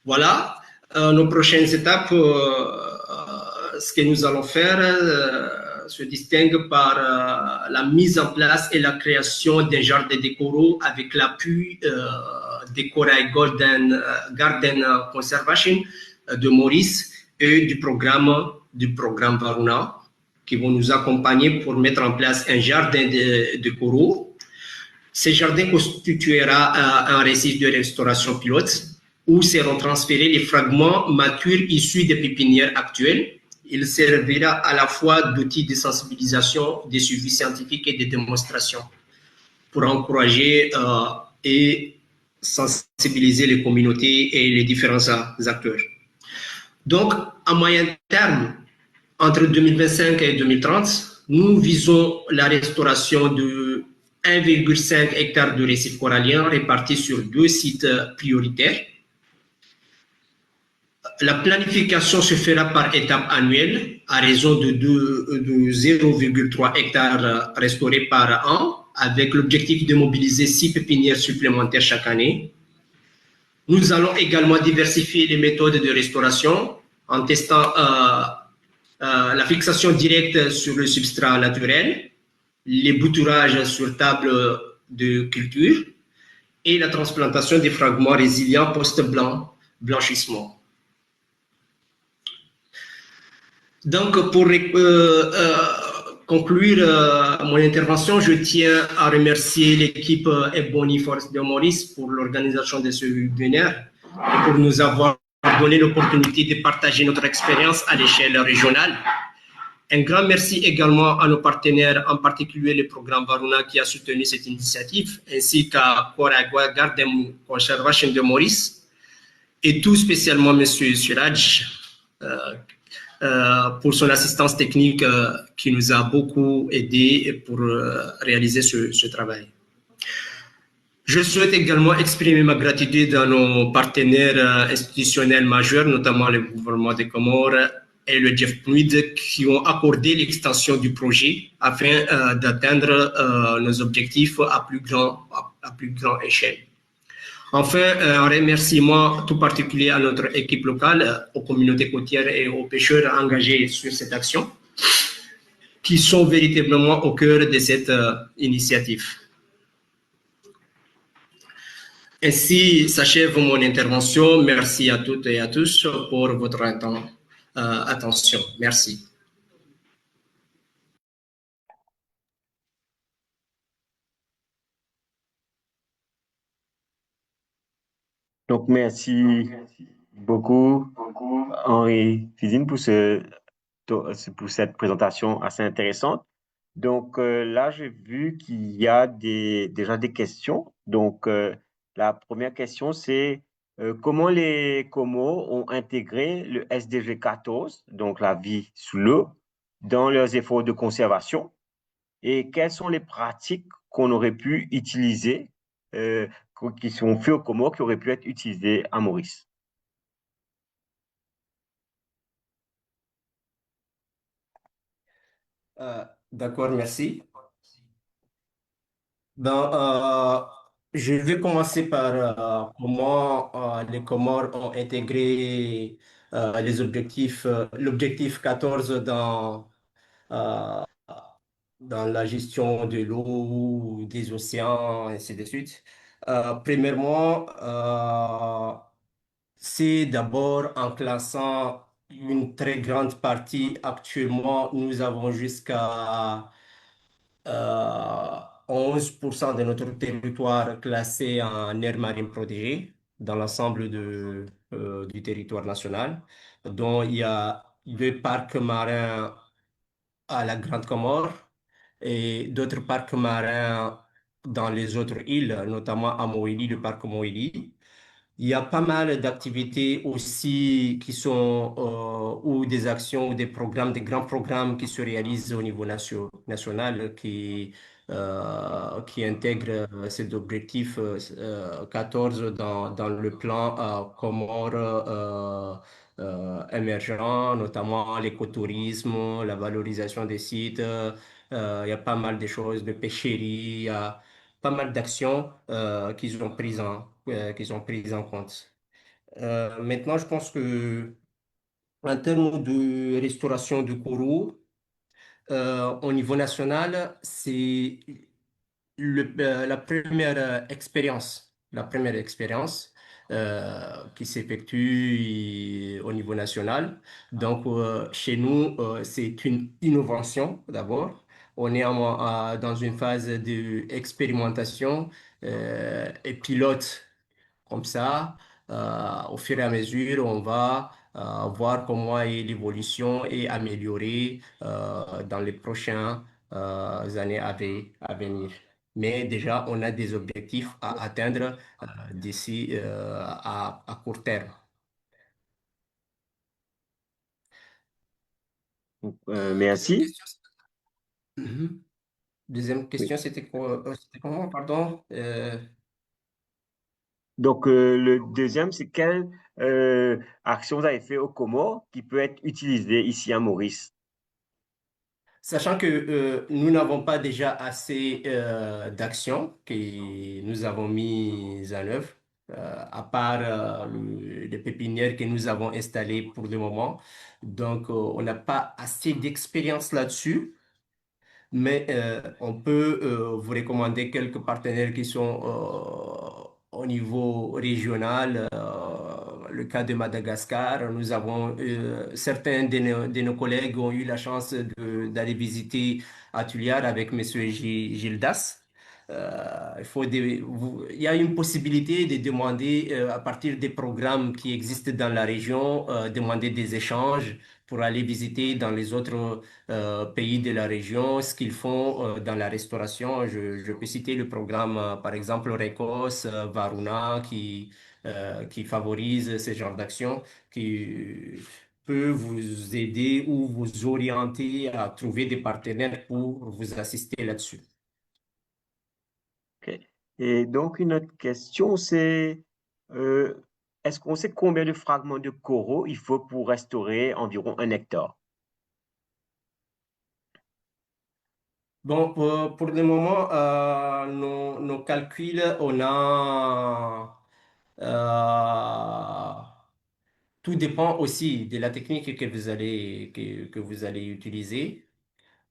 Voilà, nos prochaines étapes, ce que nous allons faire se distingue par la mise en place et la création d'un jardin de coraux avec l'appui des Corail Garden Conservation de Maurice et du programme Varuna, qui vont nous accompagner pour mettre en place un jardin de coraux. Ce jardin constituera un récif de restauration pilote où seront transférés les fragments matures issus des pépinières actuelles. Il servira à la fois d'outil de sensibilisation, de suivi scientifique et de démonstration pour encourager et sensibiliser les communautés et les différents acteurs. Donc, à moyen terme, entre 2025 et 2030, nous visons la restauration de 1,5 hectare de récifs coralliens répartis sur 2 sites prioritaires. La planification se fera par étapes annuelles à raison de 0,3 hectares restaurés par an, avec l'objectif de mobiliser 6 pépinières supplémentaires chaque année. Nous allons également diversifier les méthodes de restauration en testant la fixation directe sur le substrat naturel, les bouturages sur table de culture et la transplantation des fragments résilients post-blanchissement. Donc, pour conclure mon intervention, je tiens à remercier l'équipe Ebony Forest de Maurice pour l'organisation de ce webinaire et pour nous avoir donné l'opportunité de partager notre expérience à l'échelle régionale. Un grand merci également à nos partenaires, en particulier le programme Varuna qui a soutenu cette initiative, ainsi qu'à Koragua Garden Conservation de Maurice, et tout spécialement M. Suraj pour son assistance technique qui nous a beaucoup aidé pour réaliser ce travail. Je souhaite également exprimer ma gratitude à nos partenaires institutionnels majeurs, notamment le gouvernement des Comores et le Jeff Pnuid, qui ont accordé l'extension du projet afin d'atteindre nos objectifs à plus grande échelle. Enfin, un remerciement tout particulier à notre équipe locale, aux communautés côtières et aux pêcheurs engagés sur cette action, qui sont véritablement au cœur de cette initiative. Ainsi s'achève mon intervention. Merci à toutes et à tous pour votre attention. Merci. Donc, merci beaucoup, Henri Fizine, pour cette présentation assez intéressante. Donc, là, j'ai vu qu'il y a déjà des questions. Donc, la première question, c'est comment les Comores ont intégré le SDG 14, donc la vie sous l'eau, dans leurs efforts de conservation et quelles sont les pratiques qu'on aurait pu utiliser, qui sont faites aux Comores, qui auraient pu être utilisées à Maurice. D'accord, merci. Ben, je vais commencer par comment les Comores ont intégré l'objectif 14 euh, dans la gestion de l'eau, des océans, ainsi de suite. Premièrement, c'est d'abord en classant une très grande partie. Actuellement, nous avons jusqu'à 11% de notre territoire classé en aire marine protégée dans l'ensemble du territoire national, dont il y a le parc marin à la Grande Comore et d'autres parcs marins dans les autres îles, notamment à Moïli, le parc Moïli. Il y a pas mal d'activités aussi qui sont, ou des actions, ou des programmes, des grands programmes qui se réalisent au niveau national, qui intègrent cet objectif 14 dans le plan Comores émergent, notamment l'écotourisme, la valorisation des sites. Il y a pas mal de choses, de pêcherie, il y a pas mal d'actions qu'ils ont prises en compte. Maintenant, je pense que en termes de restauration de coraux, au niveau national, c'est la première expérience qui s'effectue au niveau national. Donc, chez nous, c'est une innovation d'abord. On est dans une phase d'expérimentation et pilote comme ça. au fur et à mesure, on va voir comment est l'évolution et améliorer dans les prochaines années à venir. Mais déjà, on a des objectifs à atteindre d'ici à court terme. Deuxième Merci. question. Mhm. Deuxième Oui. question, c'était quoi? C'était comment, pardon? Donc, le deuxième, c'est quelle action vous avez fait au Comores qui peut être utilisée ici à Maurice? Sachant que nous n'avons pas déjà assez d'actions que nous avons mises en œuvre, à part les pépinières que nous avons installées pour le moment. Donc, on n'a pas assez d'expérience là-dessus. Mais on peut vous recommander quelques partenaires qui sont au niveau régional. Le cas de Madagascar, nous avons certains de nos collègues ont eu la chance d'aller visiter Atuliar avec Monsieur Gildas. Il y a une possibilité de demander à partir des programmes qui existent dans la région, demander des échanges pour aller visiter dans les autres pays de la région, ce qu'ils font dans la restauration. Je peux citer le programme, par exemple, Recos, Varuna, qui favorise ce genre d'action, qui peut vous aider ou vous orienter à trouver des partenaires pour vous assister là-dessus. OK. Et donc, une autre question, c'est euh, est-ce qu'on sait combien de fragments de coraux il faut pour restaurer environ 1 hectare? Bon, pour le moment, nos calculs, on a... euh, tout dépend aussi de la technique que vous allez utiliser.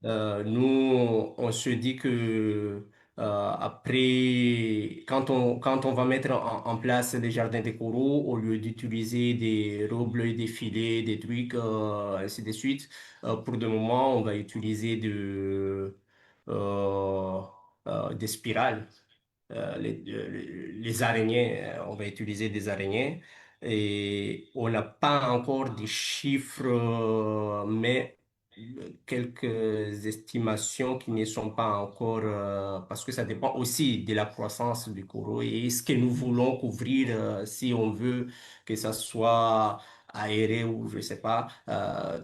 Nous, on se dit que après, quand on va mettre en place les jardins de coraux, au lieu d'utiliser des robes et des filets, des trucs, ainsi de suite, pour le moment, on va utiliser euh, des spirales les araignées, on va utiliser des araignées et on n'a pas encore des chiffres, mais quelques estimations qui ne sont pas encore, parce que ça dépend aussi de la croissance du coraux et ce que nous voulons couvrir, si on veut que ça soit aéré ou je sais pas,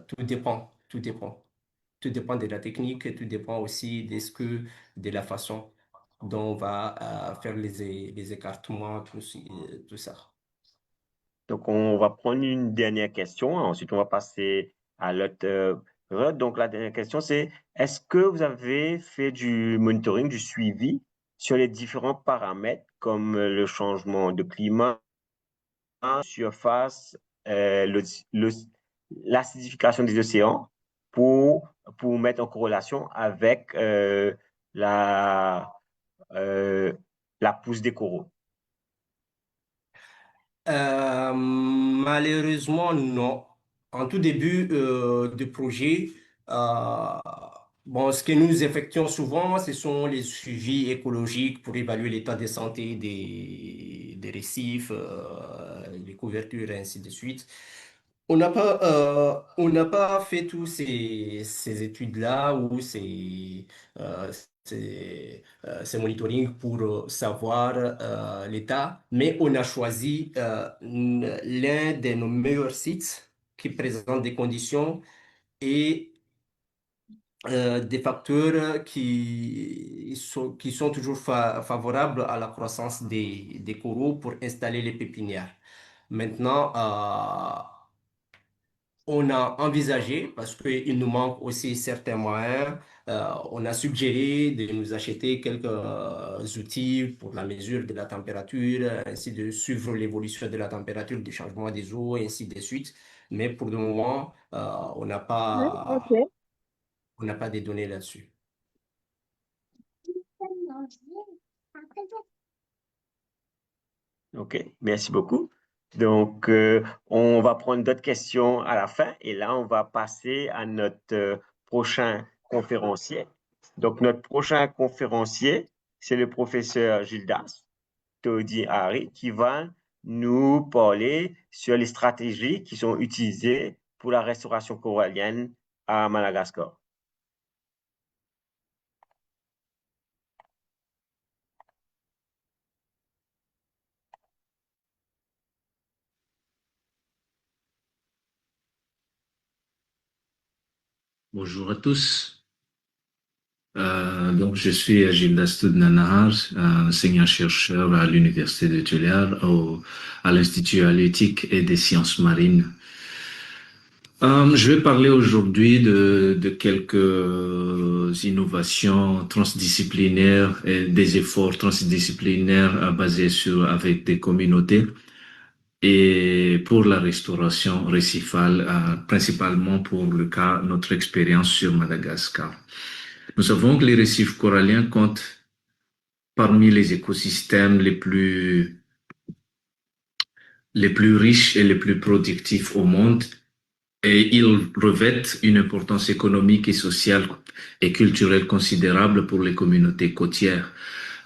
tout dépend, tout dépend. Tout dépend de la technique, tout dépend aussi de la façon dont on va faire les écartements, tout ça. Donc, on va prendre une dernière question. Ensuite, on va passer à l'autre. Donc, la dernière question, c'est est-ce que vous avez fait du monitoring, du suivi sur les différents paramètres comme le changement de climat, surface, euh, le- le- l'acidification des océans pour mettre en corrélation avec la, euh, la pousse des coraux? Malheureusement, non. En tout début de projet, euh, bon, ce que nous effectuons souvent, ce sont les suivis écologiques pour évaluer l'état de santé des récifs, les couvertures et ainsi de suite. On n'a pas fait tous ces études-là ou euh, ces monitoring pour savoir l'état, mais on a choisi l'un de nos meilleurs sites qui présente des conditions et des facteurs qui sont toujours favorables à la croissance des coraux pour installer les pépinières. Maintenant, on a envisagé, parce qu'il nous manque aussi certains moyens, on a suggéré de nous acheter quelques outils pour la mesure de la température, ainsi de suivre l'évolution de la température, du changement des eaux, et ainsi de suite. Mais pour le moment, Ok. on n'a pas de données là-dessus. OK, merci beaucoup. Donc, on va prendre d'autres questions à la fin et là, on va passer à notre prochain conférencier. Donc, notre prochain conférencier, c'est le professeur Gildas Todi Hari qui va nous parler sur les stratégies qui sont utilisées pour la restauration corallienne à Madagascar. Bonjour à tous. Donc, je suis Gildas Studnanahar, enseignant-chercheur à l'Université de Tullard, à l'Institut halieutique et des sciences marines. Je vais parler aujourd'hui de quelques innovations transdisciplinaires et des efforts transdisciplinaires basés avec des communautés et pour la restauration récifale, principalement pour le cas, notre expérience sur Madagascar. Nous savons que les récifs coralliens comptent parmi les écosystèmes les plus riches et les plus productifs au monde, et ils revêtent une importance économique et sociale et culturelle considérable pour les communautés côtières,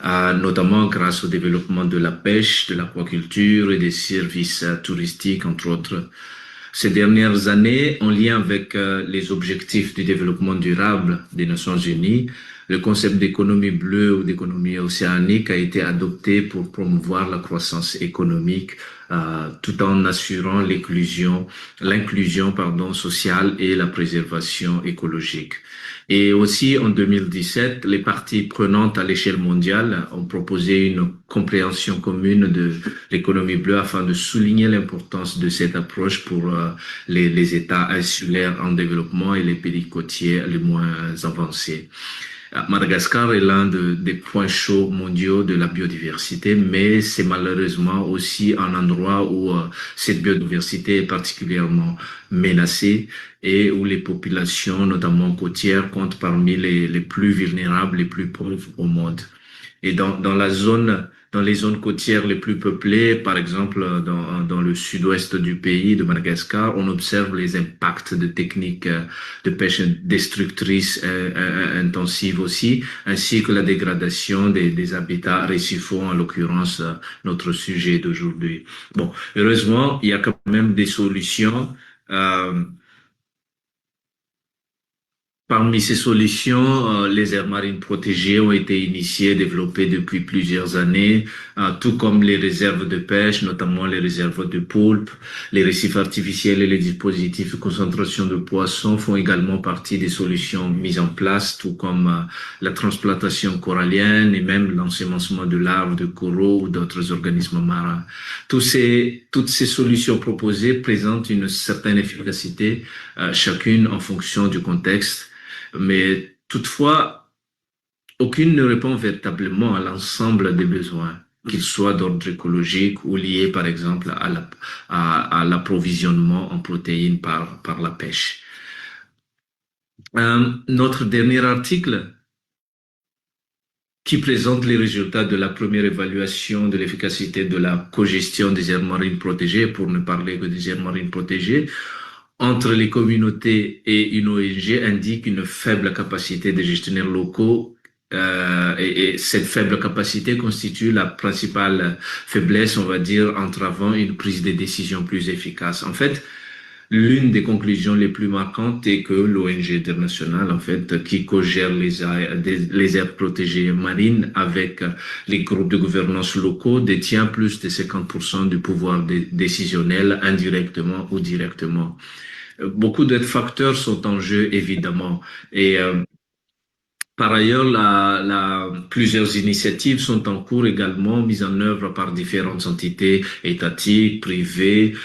notamment grâce au développement de la pêche, de l'aquaculture et des services touristiques, entre autres. Ces dernières années, en lien avec les objectifs du développement durable des Nations Unies, le concept d'économie bleue ou d'économie océanique a été adopté pour promouvoir la croissance économique tout en assurant l'inclusion sociale et la préservation écologique. Et aussi, en 2017, les parties prenantes à l'échelle mondiale ont proposé une compréhension commune de l'économie bleue afin de souligner l'importance de cette approche pour les États insulaires en développement et les pays côtiers les moins avancés. Madagascar est l'un des points chauds mondiaux de la biodiversité, mais c'est malheureusement aussi un endroit où cette biodiversité est particulièrement menacée et où les populations, notamment côtières, comptent parmi les plus vulnérables, les plus pauvres au monde. Et dans les zones côtières les plus peuplées, par exemple dans le sud-ouest du pays, de Madagascar, on observe les impacts de techniques de pêche destructrices intensives aussi, ainsi que la dégradation des habitats récifaux, en l'occurrence notre sujet d'aujourd'hui. Bon, heureusement, il y a quand même des solutions. Parmi ces solutions, les aires marines protégées ont été initiées, développées depuis plusieurs années, tout comme les réserves de pêche, notamment les réserves de poulpes. Les récifs artificiels et les dispositifs de concentration de poissons font également partie des solutions mises en place, tout comme la transplantation corallienne et même l'ensemencement de larves de coraux ou d'autres organismes marins. Toutes ces solutions proposées présentent une certaine efficacité, chacune en fonction du contexte. Mais toutefois, aucune ne répond véritablement à l'ensemble des besoins, qu'ils soient d'ordre écologique ou liés, par exemple, à l'approvisionnement en protéines par la pêche. Notre dernier article, qui présente les résultats de la première évaluation de l'efficacité de la cogestion des aires marines protégées, pour ne parler que des aires marines protégées, entre les communautés et une ONG, indique une faible capacité des gestionnaires locaux et cette faible capacité constitue la principale faiblesse, on va dire, entravant une prise de décision plus efficace. En fait, l'une des conclusions les plus marquantes est que l'ONG internationale, en fait, qui co-gère les aires protégées marines avec les groupes de gouvernance locaux, détient plus de 50% du pouvoir décisionnel, indirectement ou directement. Beaucoup d'autres facteurs sont en jeu, évidemment. Et par ailleurs, plusieurs initiatives sont en cours également, mises en œuvre par différentes entités étatiques, privées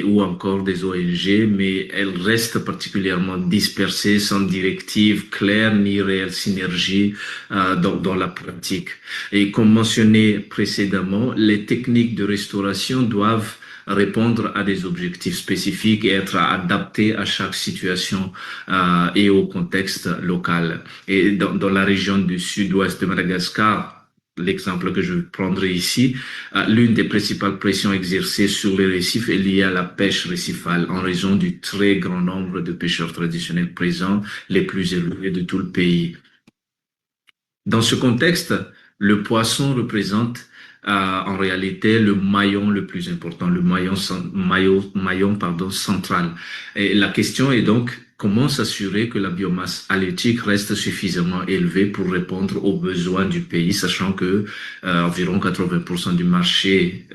ou encore des ONG, mais elles restent particulièrement dispersées, sans directive claire ni réelle synergie dans la pratique. Et comme mentionné précédemment, les techniques de restauration doivent répondre à des objectifs spécifiques et être adaptés à chaque situation et au contexte local. Et dans la région du sud-ouest de Madagascar, l'exemple que je prendrai ici, l'une des principales pressions exercées sur les récifs est liée à la pêche récifale en raison du très grand nombre de pêcheurs traditionnels présents, les plus élevés de tout le pays. Dans ce contexte, le poisson représente en réalité le maillon le plus important, le maillon central. Et la question est donc, comment s'assurer que la biomasse halieutique reste suffisamment élevée pour répondre aux besoins du pays, sachant que environ 80% du marché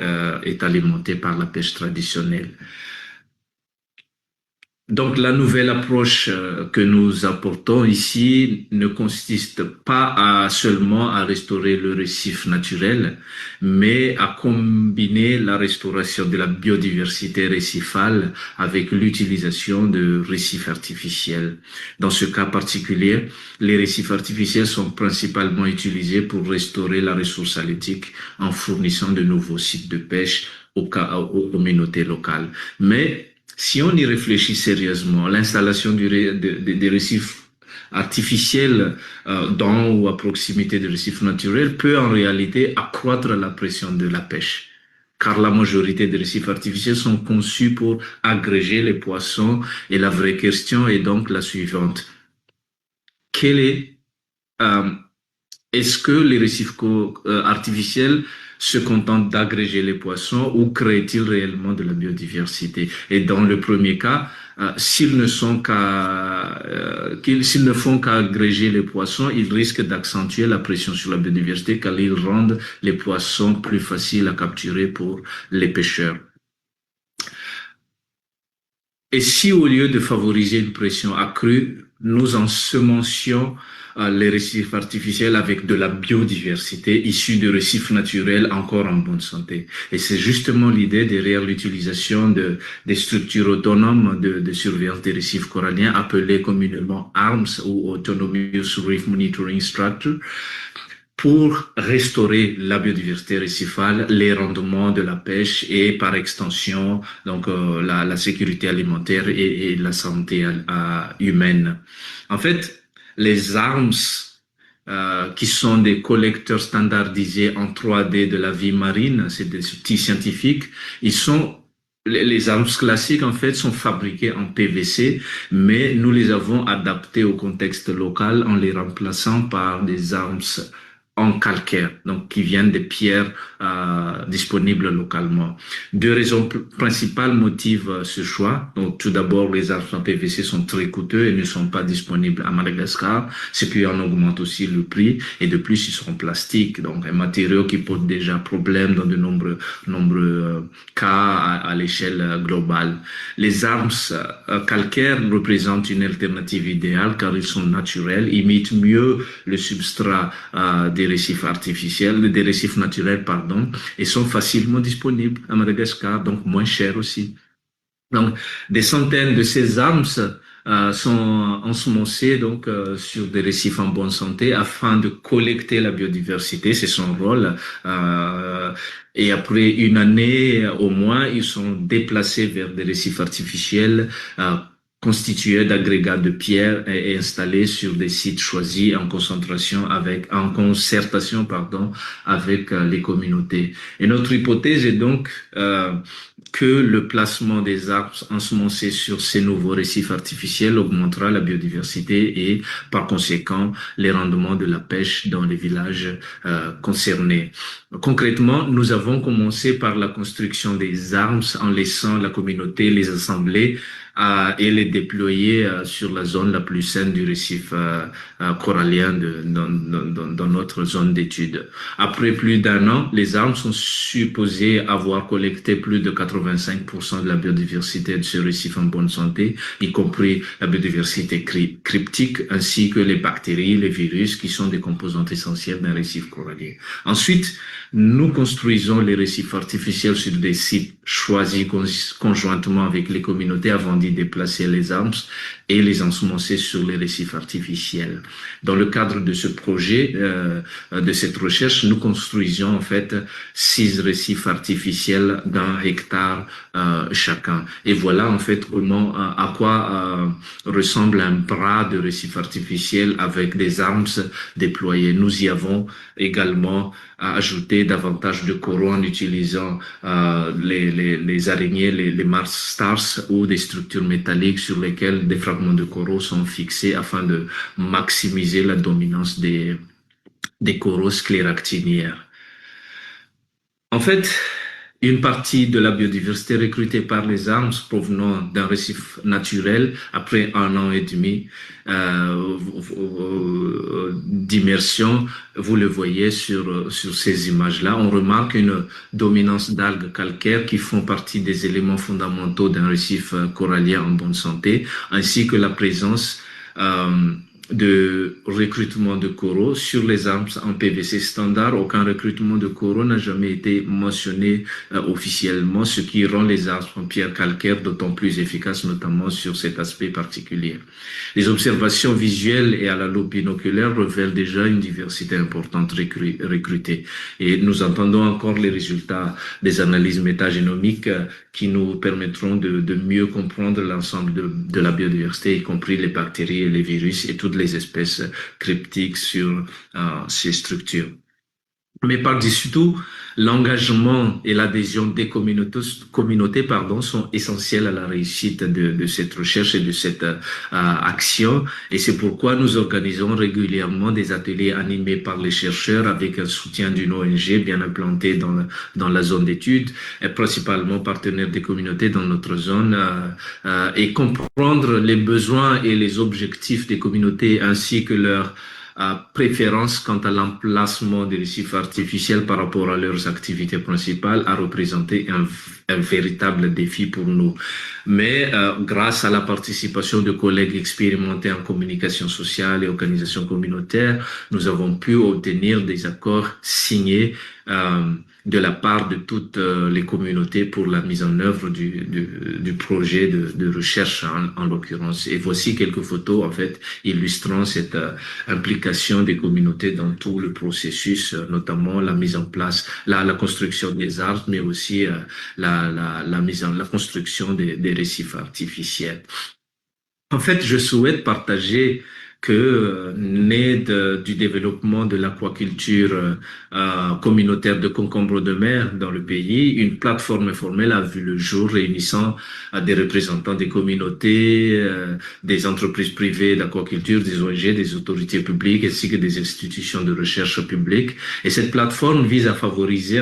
est alimenté par la pêche traditionnelle. Donc, la nouvelle approche que nous apportons ici ne consiste pas seulement à restaurer le récif naturel, mais à combiner la restauration de la biodiversité récifale avec l'utilisation de récifs artificiels. Dans ce cas particulier, les récifs artificiels sont principalement utilisés pour restaurer la ressource halieutique en fournissant de nouveaux sites de pêche aux communautés locales. Mais si on y réfléchit sérieusement, l'installation des récifs artificiels dans ou à proximité des récifs naturels peut en réalité accroître la pression de la pêche, car la majorité des récifs artificiels sont conçus pour agréger les poissons, et la vraie question est donc la suivante. Est-ce que les récifs artificiels se contentent d'agréger les poissons ou créent-ils réellement de la biodiversité? Et dans le premier cas, s'ils ne font qu'agréger les poissons, ils risquent d'accentuer la pression sur la biodiversité car ils rendent les poissons plus faciles à capturer pour les pêcheurs. Et si au lieu de favoriser une pression accrue, nous ensemencions les récifs artificiels avec de la biodiversité issue de récifs naturels encore en bonne santé. Et c'est justement l'idée derrière l'utilisation des structures autonomes de surveillance des récifs coralliens appelées communément ARMS ou Autonomous Reef Monitoring Structure, pour restaurer la biodiversité récifale, les rendements de la pêche et par extension donc la sécurité alimentaire et la santé humaine. En fait, les ARMS, qui sont des collecteurs standardisés en 3D de la vie marine, c'est des outils scientifiques, les ARMS classiques, en fait, sont fabriqués en PVC, mais nous les avons adaptés au contexte local en les remplaçant par des ARMS en calcaire, donc qui viennent des pierres disponibles localement. Deux raisons principales motivent ce choix. Donc, tout d'abord, les arbres en PVC sont très coûteux et ne sont pas disponibles à Madagascar, ce qui en augmente aussi le prix. Et de plus, ils sont plastiques, donc un matériau qui pose déjà problème dans de nombreux cas à l'échelle globale. Les arbres calcaires représentent une alternative idéale car ils sont naturels, imitent mieux le substrat des récifs naturels, et sont facilement disponibles à Madagascar, donc moins chers aussi. Donc, des centaines de ces ARMS sont ensemencés donc sur des récifs en bonne santé afin de collecter la biodiversité, c'est son rôle. Et après une année au moins, ils sont déplacés vers des récifs artificiels constitués d'agrégats de pierre et installés sur des sites choisis en concertation avec les communautés. Et notre hypothèse est donc que le placement des arbres ensemencés sur ces nouveaux récifs artificiels augmentera la biodiversité et par conséquent les rendements de la pêche dans les villages concernés. Concrètement, nous avons commencé par la construction des arbres en laissant la communauté les assembler et les déployer sur la zone la plus saine du récif corallien dans notre zone d'étude. Après plus d'un an, les arbres sont supposés avoir collecté plus de 85% de la biodiversité de ce récif en bonne santé, y compris la biodiversité cryptique, ainsi que les bactéries, les virus, qui sont des composantes essentielles d'un récif corallien. Ensuite, nous construisons les récifs artificiels sur des sites choisis conjointement avec les communautés avant d'y déplacer les arbres et les ensemencer sur les récifs artificiels. Dans le cadre de ce projet, de cette recherche, nous construisions en fait 6 récifs artificiels d'1 hectare chacun. Et voilà en fait comment, à quoi ressemble un bras de récif artificiel avec des arbres déployés. Nous y avons également ajouté davantage de coraux en utilisant les araignées, les Mars stars ou des structures métalliques sur lesquelles des fragments de coraux sont fixés afin de maximiser la dominance des coraux scléractinières. En fait, une partie de la biodiversité recrutée par les arbres provenant d'un récif naturel après 1 an et demi d'immersion, vous le voyez sur ces images-là. On remarque une dominance d'algues calcaires qui font partie des éléments fondamentaux d'un récif corallien en bonne santé, ainsi que la présence de recrutement de coraux sur les arbres en PVC standard. Aucun recrutement de coraux n'a jamais été mentionné officiellement, ce qui rend les arbres en pierre calcaire d'autant plus efficaces, notamment sur cet aspect particulier. Les observations visuelles et à la loupe binoculaire révèlent déjà une diversité importante recrutée. Et nous entendons encore les résultats des analyses métagénomiques qui nous permettront de mieux comprendre l'ensemble de la biodiversité, y compris les bactéries et les virus et toutes les espèces cryptiques sur ces structures. Mais par-dessus tout, l'engagement et l'adhésion des communautés sont essentiels à la réussite de cette recherche et de cette action. Et c'est pourquoi nous organisons régulièrement des ateliers animés par les chercheurs avec un soutien d'une ONG bien implantée dans la zone d'études, et principalement partenaires des communautés dans notre zone, et comprendre les besoins et les objectifs des communautés ainsi que leurs préférence quant à l'emplacement des récifs artificiels par rapport à leurs activités principales a représenté un véritable défi pour nous. Mais grâce à la participation de collègues expérimentés en communication sociale et organisation communautaire, nous avons pu obtenir des accords signés de la part de toutes les communautés pour la mise en œuvre du projet de recherche en l'occurrence. Et voici quelques photos en fait illustrant cette implication des communautés dans tout le processus, notamment la mise en place, la construction des arbres, mais aussi la construction des récifs artificiels. En fait, je souhaite partager que né du développement de l'aquaculture communautaire de concombres de mer dans le pays, une plateforme informelle a vu le jour réunissant des représentants des communautés, des entreprises privées d'aquaculture, des ONG, des autorités publiques ainsi que des institutions de recherche publiques. Et cette plateforme visait à favoriser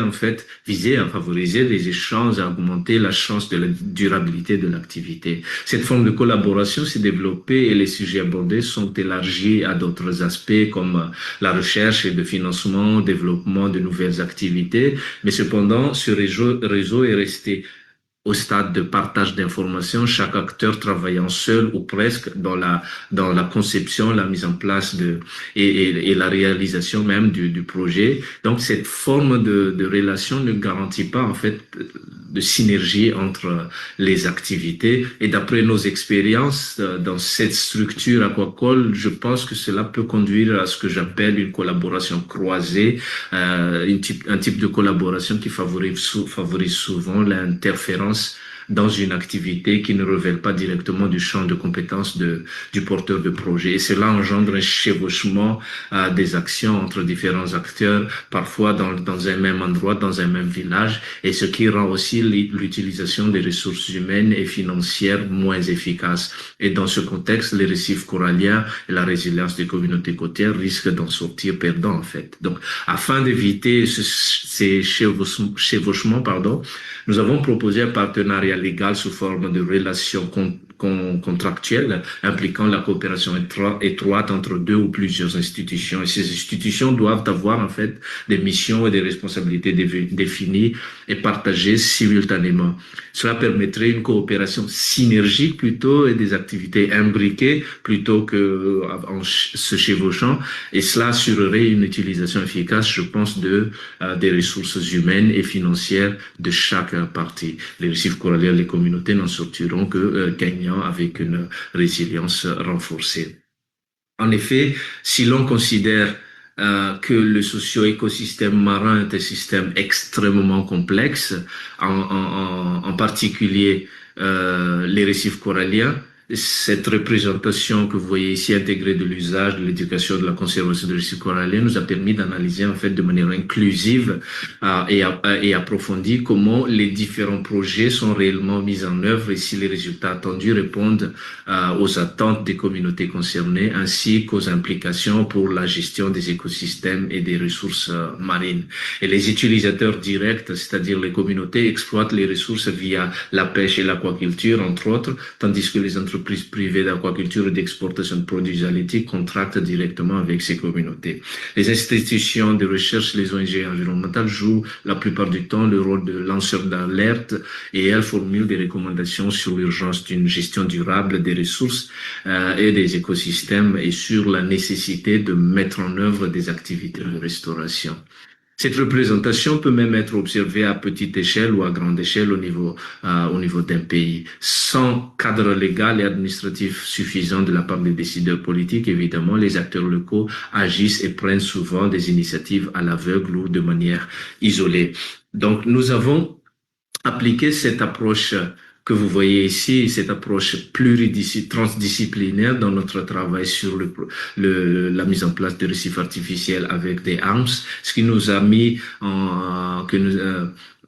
les échanges, à augmenter la chance de la durabilité de l'activité. Cette forme de collaboration s'est développée et les sujets abordés sont élargi à d'autres aspects comme la recherche et le financement, développement de nouvelles activités. Mais cependant, ce réseau est resté au stade de partage d'informations, chaque acteur travaillant seul ou presque dans la conception, la mise en place et la réalisation même du projet. Donc, cette forme de relation ne garantit pas, en fait, de synergie entre les activités. Et d'après nos expériences dans cette structure aquacole, je pense que cela peut conduire à ce que j'appelle une collaboration croisée, un type de collaboration qui favorise souvent l'interférence dans une activité qui ne révèle pas directement du champ de compétences du porteur de projet. Et cela engendre un chevauchement des actions entre différents acteurs, parfois dans un même endroit, dans un même village, et ce qui rend aussi l'utilisation des ressources humaines et financières moins efficace. Et dans ce contexte, les récifs coralliens et la résilience des communautés côtières risquent d'en sortir perdants, en fait. Donc, afin d'éviter ces chevauchements, nous avons proposé un partenariat légal sous forme de relations contractuelles impliquant la coopération étroite entre deux ou plusieurs institutions. Et ces institutions doivent avoir en fait des missions et des responsabilités définies et partagées simultanément. Cela permettrait une coopération synergique plutôt et des activités imbriquées plutôt que en se chevauchant. Et cela assurerait une utilisation efficace, je pense, des ressources humaines et financières de chaque partie. Les récifs coralliens, les communautés n'en sortiront que gagnants avec une résilience renforcée. En effet, si l'on considère que le socio-écosystème marin est un système extrêmement complexe, en particulier les récifs coralliens, cette représentation que vous voyez ici intégrée de l'usage, de l'éducation, de la conservation de récifs coralliens nous a permis d'analyser en fait de manière inclusive et approfondie comment les différents projets sont réellement mis en œuvre et si les résultats attendus répondent aux attentes des communautés concernées ainsi qu'aux implications pour la gestion des écosystèmes et des ressources marines. Et les utilisateurs directs, c'est-à-dire les communautés, exploitent les ressources via la pêche et l'aquaculture, entre autres, tandis que les entreprises privées d'aquaculture et d'exportation de produits halieutiques contractent directement avec ces communautés. Les institutions de recherche, les ONG environnementales jouent la plupart du temps le rôle de lanceurs d'alerte et elles formulent des recommandations sur l'urgence d'une gestion durable des ressources et des écosystèmes et sur la nécessité de mettre en œuvre des activités de restauration. Cette représentation peut même être observée à petite échelle ou à grande échelle au niveau d'un pays. Sans cadre légal et administratif suffisant de la part des décideurs politiques, évidemment, les acteurs locaux agissent et prennent souvent des initiatives à l'aveugle ou de manière isolée. Donc, nous avons appliqué cette approche que vous voyez ici, cette approche transdisciplinaire dans notre travail sur la mise en place de récifs artificiels avec des ARMS, ce qui nous a mis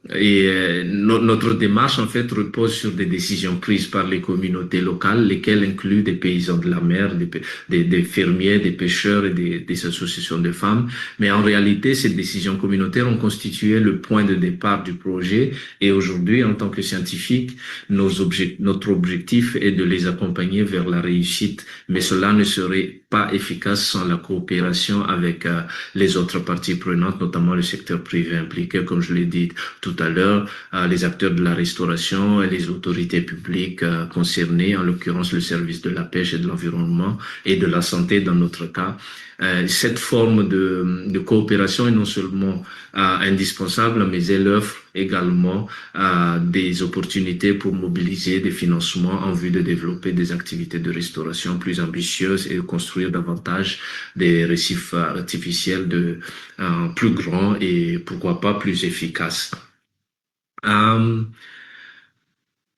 notre démarche, en fait, repose sur des décisions prises par les communautés locales, lesquelles incluent des paysans de la mer, des fermiers, des pêcheurs et des associations de femmes. Mais en réalité, ces décisions communautaires ont constitué le point de départ du projet. Et aujourd'hui, en tant que scientifiques, notre objectif est de les accompagner vers la réussite. Mais cela ne serait pas efficace sans la coopération avec les autres parties prenantes, notamment le secteur privé impliqué, comme je l'ai dit tout à l'heure, les acteurs de la restauration et les autorités publiques concernées, en l'occurrence le service de la pêche et de l'environnement et de la santé dans notre cas. Cette forme de coopération est non seulement indispensable, mais elle offre également des opportunités pour mobiliser des financements en vue de développer des activités de restauration plus ambitieuses et de construire davantage des récifs artificiels plus grands et pourquoi pas plus efficaces.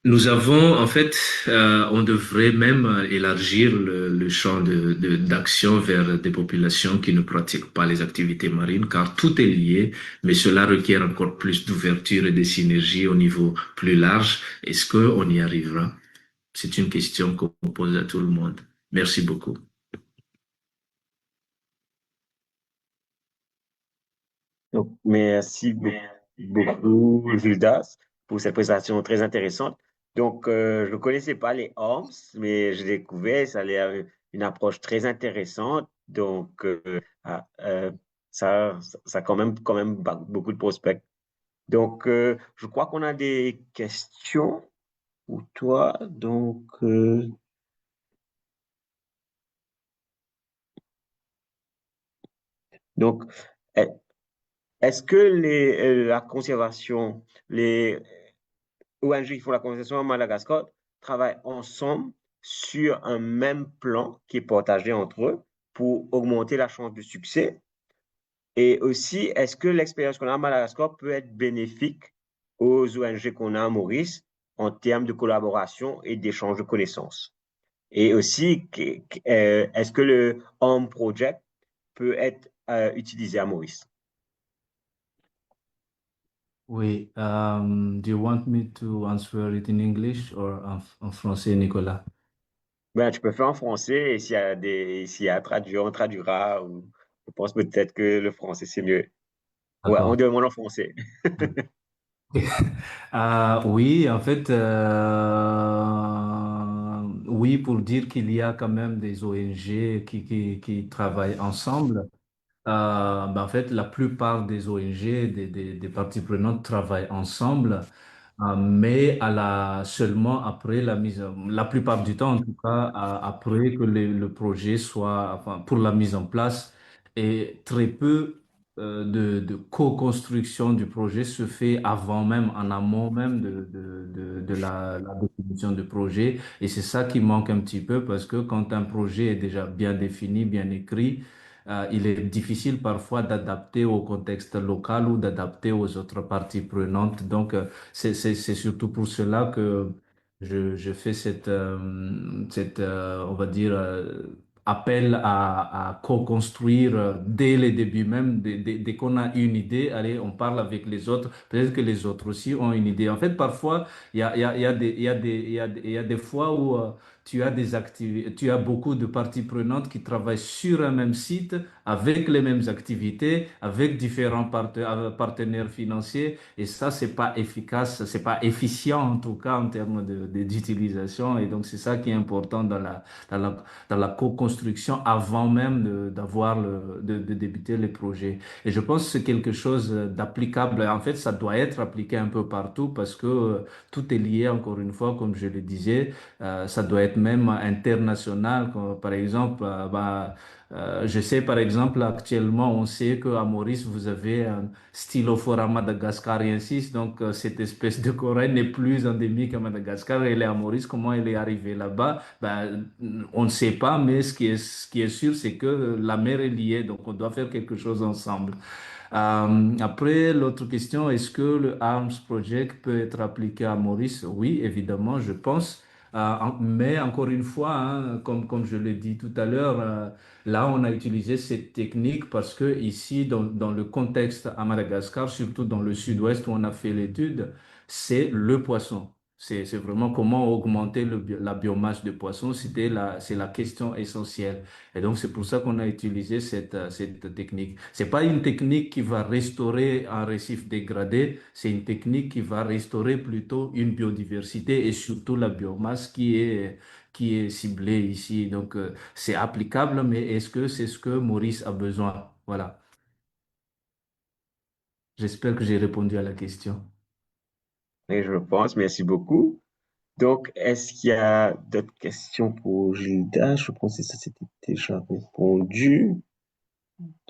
Nous avons, en fait, on devrait même élargir le champ d'action vers des populations qui ne pratiquent pas les activités marines, car tout est lié, mais cela requiert encore plus d'ouverture et de synergie au niveau plus large. Est-ce qu'on y arrivera? C'est une question qu'on pose à tout le monde. Merci beaucoup. Donc, merci beaucoup, Gildas, pour cette présentation très intéressante. Donc, je ne connaissais pas les ARMS, mais j'ai découvert, ça a l'air une approche très intéressante. Donc, ça a quand même beaucoup de prospects. Donc, je crois qu'on a des questions pour toi. Donc, est-ce que la conservation, les ONG qui font la conservation à Madagascar travaillent ensemble sur un même plan qui est partagé entre eux pour augmenter la chance de succès? Et aussi, est-ce que l'expérience qu'on a à Madagascar peut être bénéfique aux ONG qu'on a à Maurice en termes de collaboration et d'échange de connaissances? Et aussi, est-ce que le Home Project peut être utilisé à Maurice? Oui. Do you want me to answer it in English or en français, Nicolas? Ben, tu peux faire en français et s'il y a à traduire, on traduira. Ou, je pense peut-être que le français, c'est mieux. Ouais, on D'accord. demande en français. Oui, en fait, oui, pour dire qu'il y a quand même des ONG qui travaillent ensemble. En fait, la plupart des ONG, des parties prenantes travaillent ensemble, mais seulement après la plupart du temps, en tout cas, après que le projet soit, enfin, pour la mise en place, et très peu de co-construction du projet se fait avant même, en amont même de la définition du projet. Et c'est ça qui manque un petit peu parce que quand un projet est déjà bien défini, bien écrit, il est difficile parfois d'adapter au contexte local ou d'adapter aux autres parties prenantes. Donc, c'est surtout pour cela que je fais on va dire, appel à co-construire dès le début même, dès qu'on a une idée, allez, on parle avec les autres. Peut-être que les autres aussi ont une idée. En fait, parfois, il y a des, il y a des, il y a des fois où tu as beaucoup de parties prenantes qui travaillent sur un même site avec les mêmes activités, avec différents partenaires financiers. Et ça, c'est pas efficace, c'est pas efficient en tout cas en termes d'utilisation. Et donc, c'est ça qui est important dans la, dans la co-construction avant même de débuter les projets. Et je pense que c'est quelque chose d'applicable. En fait, ça doit être appliqué un peu partout parce que tout est lié, encore une fois, comme je le disais. Ça doit être même international. Par exemple, je sais par exemple actuellement, on sait qu'à Maurice, vous avez un stylophora madagascariensis, donc cette espèce de corail n'est plus endémique à Madagascar, elle est à Maurice. Comment elle est arrivée là-bas? Ben, on ne sait pas, mais ce qui est sûr, c'est que la mer est liée, donc on doit faire quelque chose ensemble. Après, l'autre question, est-ce que le ARMS Project peut être appliqué à Maurice? Oui, évidemment, je pense. Mais encore une fois, hein, comme je l'ai dit tout à l'heure, là, on a utilisé cette technique parce que ici, dans le contexte à Madagascar, surtout dans le sud-ouest où on a fait l'étude, c'est le poisson. C'est vraiment comment augmenter la biomasse de poisson. C'est la question essentielle. Et donc, c'est pour ça qu'on a utilisé cette technique. C'est pas une technique qui va restaurer un récif dégradé, c'est une technique qui va restaurer plutôt une biodiversité et surtout la biomasse qui est ciblée ici. Donc, c'est applicable, mais est-ce que c'est ce que Maurice a besoin? Voilà. J'espère que j'ai répondu à la question. Et je pense, merci beaucoup. Donc, est-ce qu'il y a d'autres questions pour Gilda? Je pense que ça c'était déjà répondu.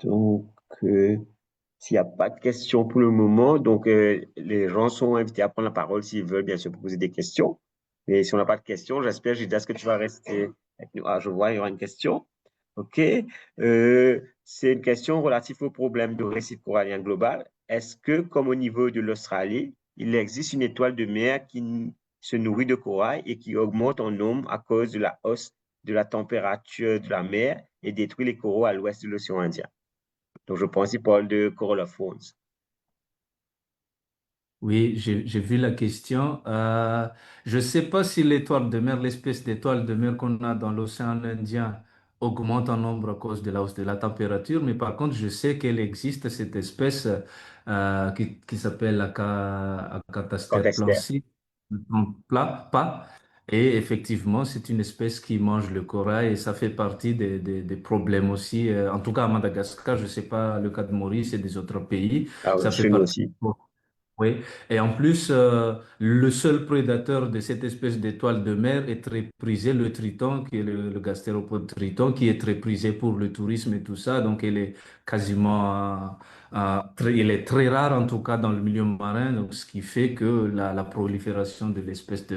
Donc, s'il n'y a pas de questions pour le moment, donc les gens sont invités à prendre la parole s'ils veulent bien sûr poser des questions. Mais si on n'a pas de questions, j'espère, Gilda, est-ce que tu vas rester avec nous? Ah, je vois, il y aura une question. OK. C'est une question relative au problème de récif corallien global. Est-ce que, comme au niveau de l'Australie, il existe une étoile de mer qui se nourrit de corail et qui augmente en nombre à cause de la hausse de la température de la mer et détruit les coraux à l'ouest de l'océan Indien? Donc, je pense qu'il parle de corallophones. Oui, j'ai vu la question. Je ne sais pas si l'étoile de mer, l'espèce d'étoile de mer qu'on a dans l'océan Indien augmente en nombre à cause de la hausse de la température, mais par contre, je sais qu'elle existe, cette espèce qui s'appelle Acatastea Contextaire. plancy, pas. Et effectivement, c'est une espèce qui mange le corail et ça fait partie des problèmes aussi. En tout cas, à Madagascar, je ne sais pas le cas de Maurice et des autres pays, Ah oui, ça fait chez nous partie. aussi. Oui, et en plus, le seul prédateur de cette espèce d'étoile de mer est très prisé, le triton, qui est le gastéropode triton, qui est très prisé pour le tourisme et tout ça. Donc, elle est quasiment, elle est très rare en tout cas dans le milieu marin. Donc, ce qui fait que la prolifération de l'espèce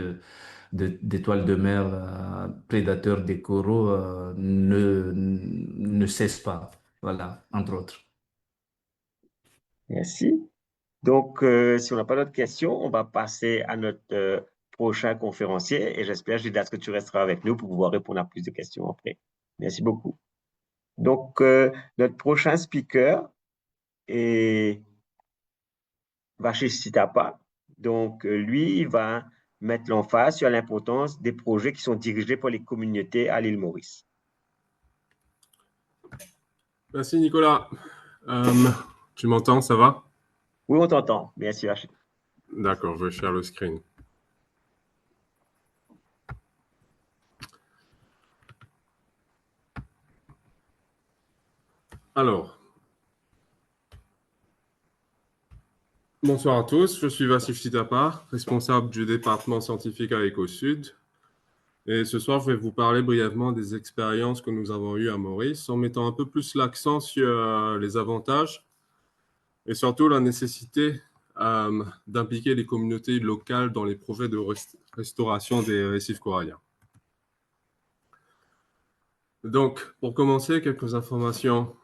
d'étoile de mer prédateur des coraux ne cesse pas. Voilà, entre autres. Merci. Donc, si on n'a pas d'autres questions, on va passer à notre prochain conférencier et j'espère, Gildas, que tu resteras avec nous pour pouvoir répondre à plus de questions après. Merci beaucoup. Donc, notre prochain speaker est Vaché Sitapa. Donc, lui, il va mettre l'emphase sur l'importance des projets qui sont dirigés par les communautés à l'île Maurice. Merci Nicolas. Tu m'entends, ça va? Oui, on t'entend. Merci, Vaché. D'accord, je vais share le screen. Alors, bonsoir à tous, je suis Vassif Sitapa, responsable du département scientifique à EcoSud. Et ce soir, je vais vous parler brièvement des expériences que nous avons eues à Maurice, en mettant un peu plus l'accent sur les avantages et surtout la nécessité d'impliquer les communautés locales dans les projets de restauration des récifs coralliens. Donc, pour commencer, quelques informations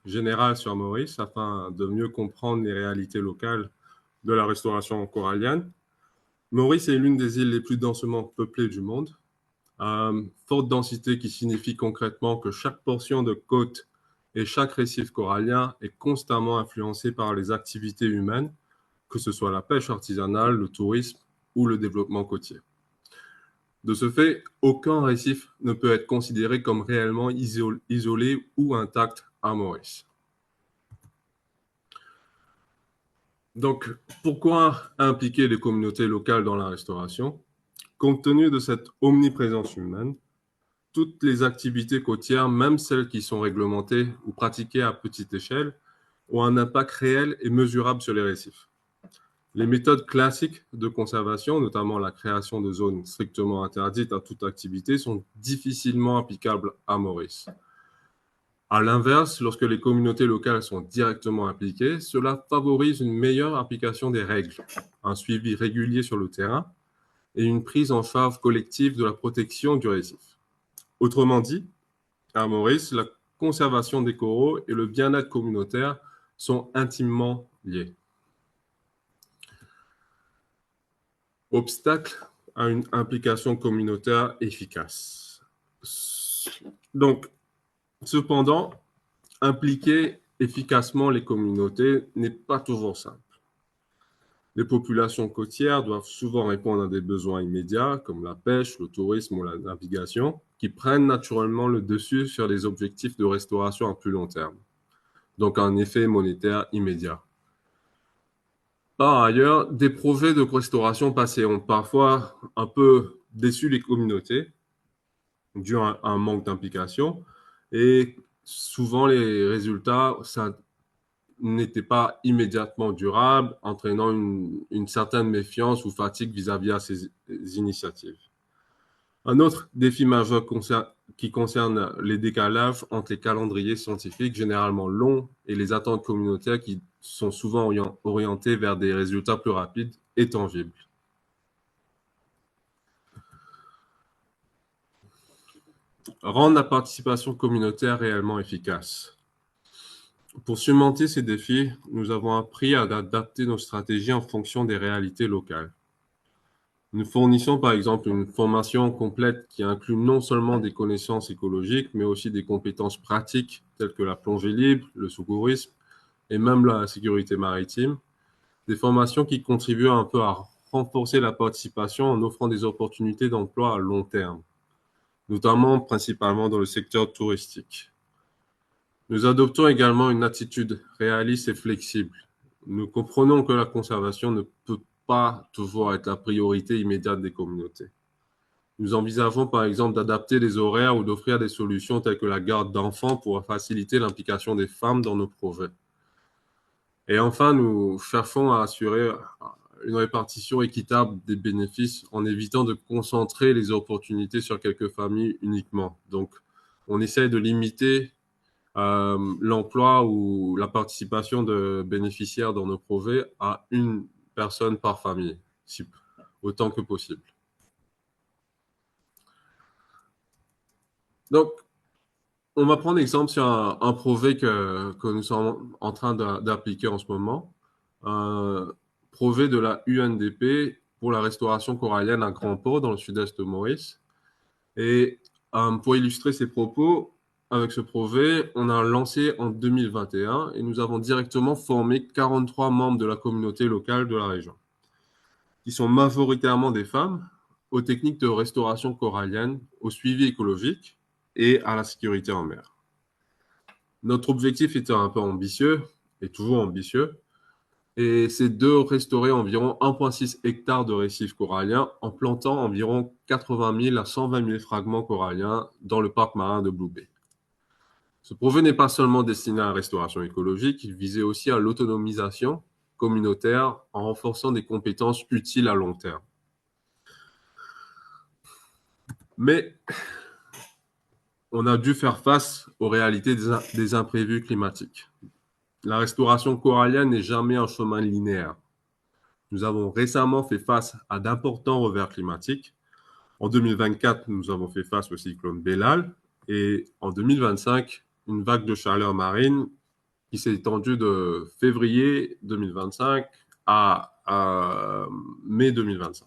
générales sur Maurice afin de mieux comprendre les réalités locales de la restauration corallienne. Maurice est l'une des îles les plus densément peuplées du monde. Forte densité qui signifie concrètement que chaque portion de côte et chaque récif corallien est constamment influencé par les activités humaines, que ce soit la pêche artisanale, le tourisme ou le développement côtier. De ce fait, aucun récif ne peut être considéré comme réellement isolé ou intact à Maurice. Donc, pourquoi impliquer les communautés locales dans la restauration? Compte tenu de cette omniprésence humaine, toutes les activités côtières, même celles qui sont réglementées ou pratiquées à petite échelle, ont un impact réel et mesurable sur les récifs. Les méthodes classiques de conservation, notamment la création de zones strictement interdites à toute activité, sont difficilement applicables à Maurice. À l'inverse, lorsque les communautés locales sont directement impliquées, cela favorise une meilleure application des règles, un suivi régulier sur le terrain et une prise en charge collective de la protection du récif. Autrement dit, à Maurice, la conservation des coraux et le bien-être communautaire sont intimement liés. Obstacle à une implication communautaire efficace. Donc, cependant, impliquer efficacement les communautés n'est pas toujours simple. Les populations côtières doivent souvent répondre à des besoins immédiats comme la pêche, le tourisme ou la navigation, qui prennent naturellement le dessus sur les objectifs de restauration à plus long terme. Donc un effet monétaire immédiat. Par ailleurs, des projets de restauration passés ont parfois un peu déçu les communautés, dû à un manque d'implication, et souvent les résultats n'étaient pas immédiatement durables, entraînant une certaine méfiance ou fatigue vis-à-vis de ces initiatives. Un autre défi majeur qui concerne les décalages entre les calendriers scientifiques généralement longs et les attentes communautaires qui sont souvent orientées vers des résultats plus rapides et tangibles. Rendre la participation communautaire réellement efficace. Pour surmonter ces défis, nous avons appris à adapter nos stratégies en fonction des réalités locales. Nous fournissons par exemple une formation complète qui inclut non seulement des connaissances écologiques, mais aussi des compétences pratiques telles que la plongée libre, le secourisme et même la sécurité maritime. Des formations qui contribuent un peu à renforcer la participation en offrant des opportunités d'emploi à long terme, notamment principalement dans le secteur touristique. Nous adoptons également une attitude réaliste et flexible. Nous comprenons que la conservation ne peut pas toujours être la priorité immédiate des communautés. Nous envisageons par exemple d'adapter les horaires ou d'offrir des solutions telles que la garde d'enfants pour faciliter l'implication des femmes dans nos projets. Et enfin, nous cherchons à assurer une répartition équitable des bénéfices en évitant de concentrer les opportunités sur quelques familles uniquement. Donc, on essaie de limiter l'emploi ou la participation de bénéficiaires dans nos projets à une personne par famille, autant que possible. Donc, on va prendre exemple sur un projet que nous sommes en train d'appliquer en ce moment, un projet de la UNDP pour la restauration corallienne à Grand Port dans le sud-est de Maurice. Et pour illustrer ces propos, avec ce projet, on a lancé en 2021 et nous avons directement formé 43 membres de la communauté locale de la région, qui sont majoritairement des femmes, aux techniques de restauration corallienne, au suivi écologique et à la sécurité en mer. Notre objectif était un peu ambitieux, et toujours ambitieux, et c'est de restaurer environ 1,6 hectares de récifs coralliens en plantant environ 80 000 à 120 000 fragments coralliens dans le parc marin de Blue Bay. Ce projet n'est pas seulement destiné à la restauration écologique, il visait aussi à l'autonomisation communautaire en renforçant des compétences utiles à long terme. Mais on a dû faire face aux réalités des imprévus climatiques. La restauration corallienne n'est jamais un chemin linéaire. Nous avons récemment fait face à d'importants revers climatiques. En 2024, nous avons fait face au cyclone Belal et en 2025, une vague de chaleur marine qui s'est étendue de février 2025 à mai 2025.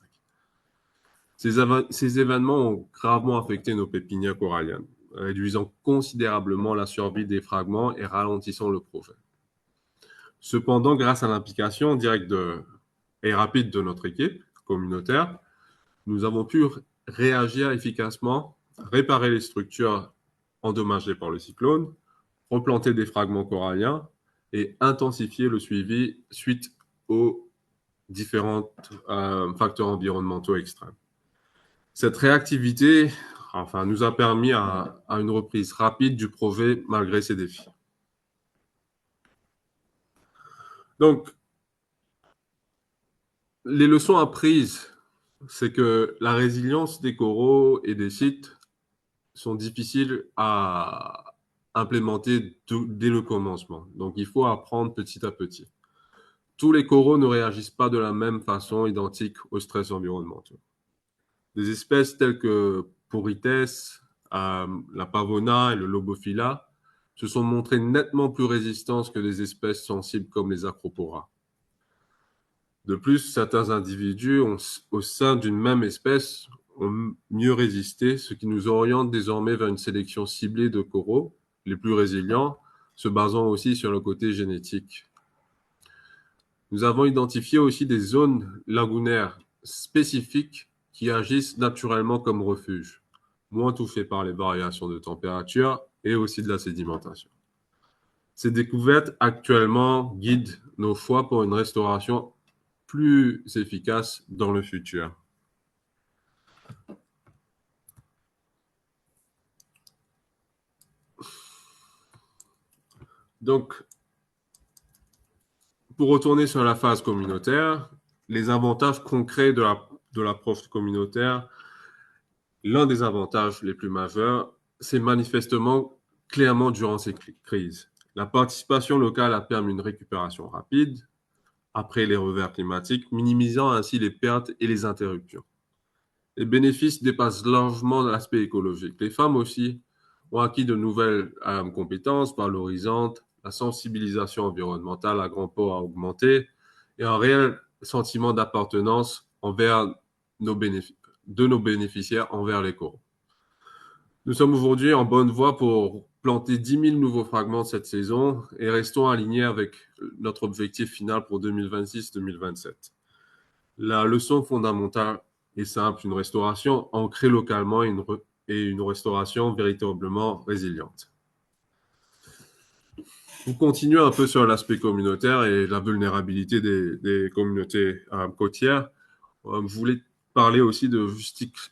Ces événements ont gravement affecté nos pépinières coralliennes, réduisant considérablement la survie des fragments et ralentissant le projet. Cependant, grâce à l'implication directe et rapide de notre équipe communautaire, nous avons pu réagir efficacement, réparer les structures endommagées par le cyclone, replanter des fragments coralliens et intensifier le suivi suite aux différents facteurs environnementaux extrêmes. Cette réactivité nous a permis à une reprise rapide du projet malgré ces défis. Donc, les leçons apprises, c'est que la résilience des coraux et des sites sont difficiles à implémenter dès le commencement. Donc, il faut apprendre petit à petit. Tous les coraux ne réagissent pas de la même façon identique au stress environnemental. Des espèces telles que Porites, la Pavona et le Lobophylla se sont montrées nettement plus résistantes que des espèces sensibles comme les Acropora. De plus, certains individus au sein d'une même espèce ont mieux résisté, ce qui nous oriente désormais vers une sélection ciblée de coraux les plus résilients, se basant aussi sur le côté génétique. Nous avons identifié aussi des zones lagunaires spécifiques qui agissent naturellement comme refuge, moins touchées par les variations de température et aussi de la sédimentation. Ces découvertes actuellement guident nos choix pour une restauration plus efficace dans le futur. Donc, pour retourner sur la phase communautaire, les avantages concrets de l'approche communautaire, l'un des avantages les plus majeurs, c'est manifestement clairement durant ces crises. La participation locale a permis une récupération rapide après les revers climatiques, minimisant ainsi les pertes et les interruptions. Les bénéfices dépassent largement l'aspect écologique. Les femmes aussi ont acquis de nouvelles compétences valorisantes, la sensibilisation environnementale à grand port a augmenté et un réel sentiment d'appartenance envers nos bénéficiaires envers les coraux. Nous sommes aujourd'hui en bonne voie pour planter 10 000 nouveaux fragments cette saison et restons alignés avec notre objectif final pour 2026-2027. La leçon fondamentale est simple, une restauration ancrée localement et une restauration véritablement résiliente. Pour continuer un peu sur l'aspect communautaire et la vulnérabilité des communautés côtières, je voulais parler aussi de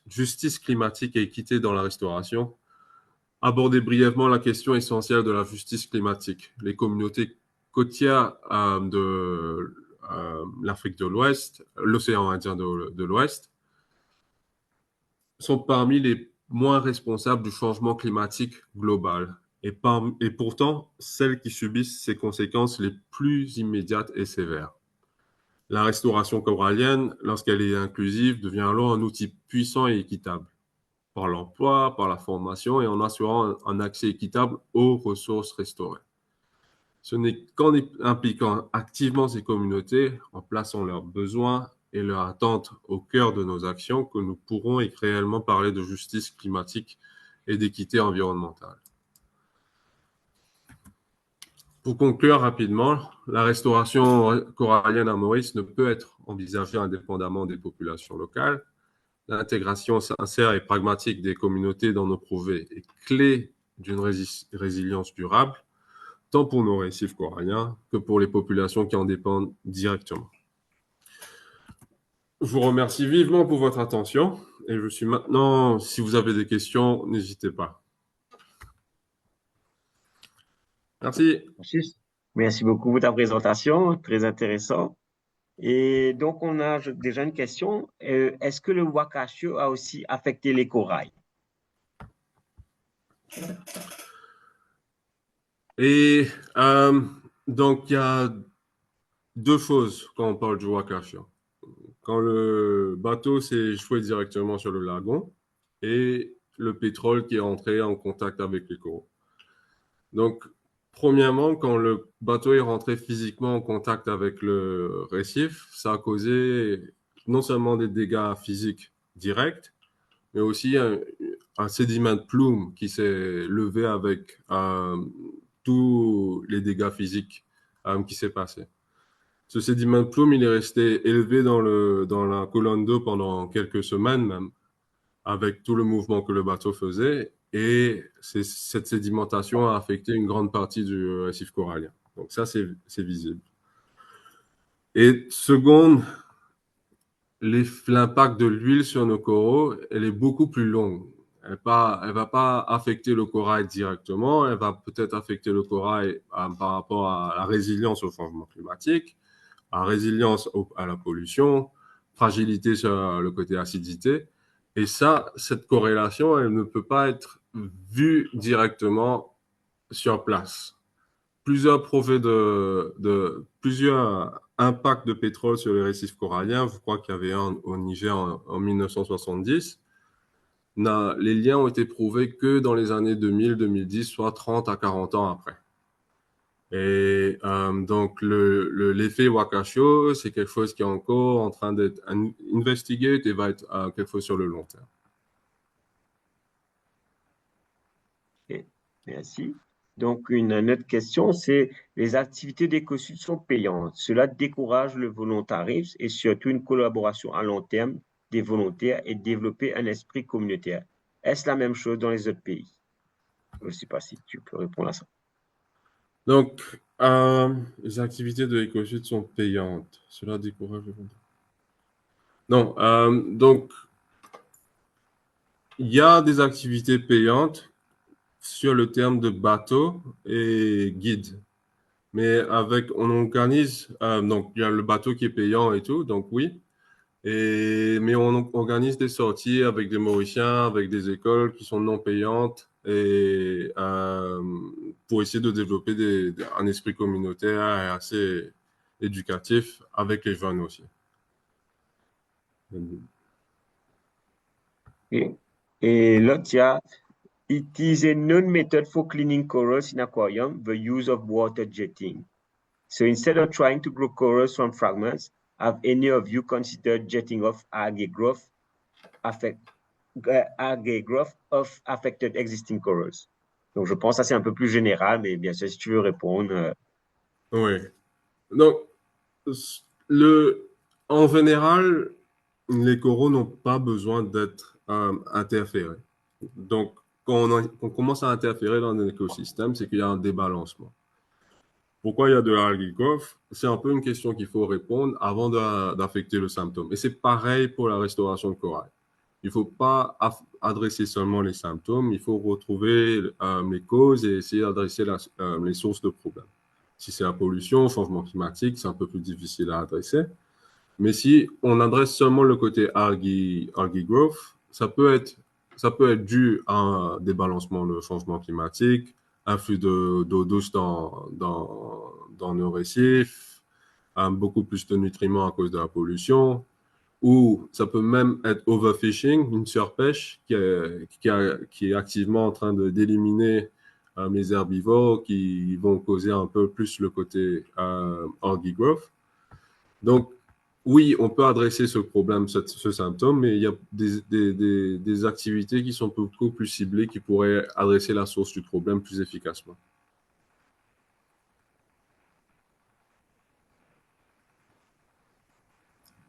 justice climatique et équité dans la restauration. Aborder brièvement la question essentielle de la justice climatique. Les communautés côtières de l'Afrique de l'Ouest, l'océan Indien de l'Ouest, sont parmi les moins responsables du changement climatique global et pourtant celles qui subissent ses conséquences les plus immédiates et sévères. La restauration corallienne, lorsqu'elle est inclusive, devient alors un outil puissant et équitable par l'emploi, par la formation et en assurant un accès équitable aux ressources restaurées. Ce n'est qu'en impliquant activement ces communautés, en plaçant leurs besoins et leurs attentes au cœur de nos actions que nous pourrons réellement parler de justice climatique et d'équité environnementale. Pour conclure rapidement, la restauration corallienne à Maurice ne peut être envisagée indépendamment des populations locales. L'intégration sincère et pragmatique des communautés dans nos projets est clé d'une résilience durable, tant pour nos récifs coralliens que pour les populations qui en dépendent directement. Je vous remercie vivement pour votre attention et je suis maintenant, si vous avez des questions, n'hésitez pas. Merci. Merci beaucoup pour ta présentation, très intéressant. Et donc, on a déjà une question. Est-ce que le Wakashio a aussi affecté les corails? Et donc, il y a deux choses quand on parle du Wakashio. Quand le bateau s'est échoué directement sur le lagon et le pétrole qui est entré en contact avec les coraux. Donc, premièrement, quand le bateau est rentré physiquement en contact avec le récif, ça a causé non seulement des dégâts physiques direct, mais aussi un sédiment de plume qui s'est levé avec tous les dégâts physiques qui s'est passé. Ce sédiment de plume, il est resté élevé dans la colonne d'eau pendant quelques semaines même, avec tout le mouvement que le bateau faisait, et cette sédimentation a affecté une grande partie du récif corallien. Donc ça, c'est visible. Et seconde, l'impact de l'huile sur nos coraux, elle est beaucoup plus longue. Elle va pas affecter le corail directement, elle va peut-être affecter le corail par rapport à la résilience au changement climatique, à la résilience à la pollution, fragilité sur le côté acidité. Et ça, cette corrélation, elle ne peut pas être vue directement sur place. Plusieurs projets plusieurs impacts de pétrole sur les récifs coralliens. Je crois qu'il y avait un au Niger en 1970. Les liens ont été prouvés que dans les années 2000-2010, soit 30 à 40 ans après. Et donc, l'effet Wakashio, c'est quelque chose qui est encore en train d'être investigué et va être quelque chose sur le long terme. Okay. Merci. Donc, une autre question, c'est les activités d'Ecosud sont payantes. Cela décourage le volontarisme et surtout une collaboration à long terme des volontaires et développer un esprit communautaire. Est-ce la même chose dans les autres pays? Je ne sais pas si tu peux répondre à ça. Donc, les activités de Ecosud sont payantes. Cela décourage le volontarisme. Non, donc, il y a des activités payantes sur le terme de bateau et guide. Mais on organise, donc il y a le bateau qui est payant et tout, donc oui. Mais on organise des sorties avec des Mauriciens, avec des écoles qui sont non payantes, et pour essayer de développer un esprit communautaire et assez éducatif avec les jeunes aussi. Et l'autre, il y a It is a known method for cleaning corals in aquarium, the use of water jetting. So instead of trying to grow corals from fragments, have any of you considered jetting off algae growth of affected existing corals? Donc, je pense que ça, c'est un peu plus général, mais bien sûr, si tu veux répondre. Oui. Donc, en général, les coraux n'ont pas besoin d'être interférés. Donc, quand on commence à interférer dans un écosystème, c'est qu'il y a un débalancement. Pourquoi il y a de l'algae growth? C'est un peu une question qu'il faut répondre avant d'affecter le symptôme. Et c'est pareil pour la restauration de corail. Il ne faut pas adresser seulement les symptômes, il faut retrouver les causes et essayer d'adresser les sources de problèmes. Si c'est la pollution, le changement climatique, c'est un peu plus difficile à adresser. Mais si on adresse seulement le côté algae growth, ça peut être dû à un débalancement du changement climatique, un flux d'eau douce dans nos récifs, beaucoup plus de nutriments à cause de la pollution, ou ça peut même être overfishing, une surpêche qui est activement en train d'éliminer les herbivores qui vont causer un peu plus le côté algae growth. Donc, oui, on peut adresser ce problème, ce symptôme, mais il y a des activités qui sont beaucoup plus ciblées, qui pourraient adresser la source du problème plus efficacement.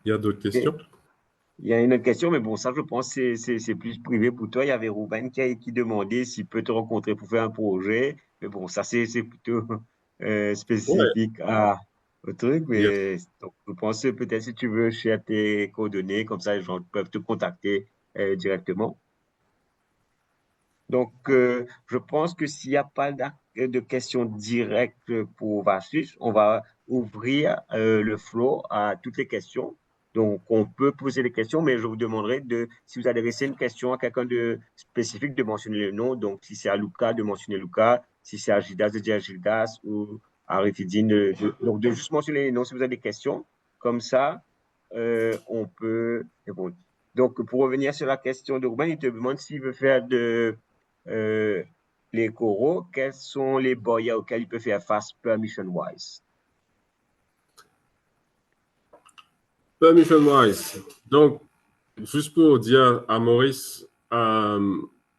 Il y a d'autres questions? Il y a une autre question, mais bon, ça, je pense que c'est plus privé pour toi. Il y avait Ruben qui demandait s'il peut te rencontrer pour faire un projet. Mais bon, ça, c'est plutôt spécifique au truc. Mais donc, je pense que peut-être si tu veux share tes coordonnées, comme ça, les gens peuvent te contacter directement. Donc, je pense que s'il n'y a pas de questions directes pour Vassus, on va ouvrir le floor à toutes les questions. Donc, on peut poser des questions, mais je vous demanderai si vous adressez une question à quelqu'un de spécifique, de mentionner le nom. Donc, si c'est à Luca, de mentionner Luca. Si c'est à Gildas, de dire Gildas. Ou à Rifidine, donc de juste mentionner les noms si vous avez des questions. Comme ça, on peut répondre. Donc, pour revenir sur la question de Ruben, il te demande s'il veut faire les coraux, quels sont les barrières auxquels il peut faire face permission-wise? Permission-wise. Donc, Juste pour dire à Maurice,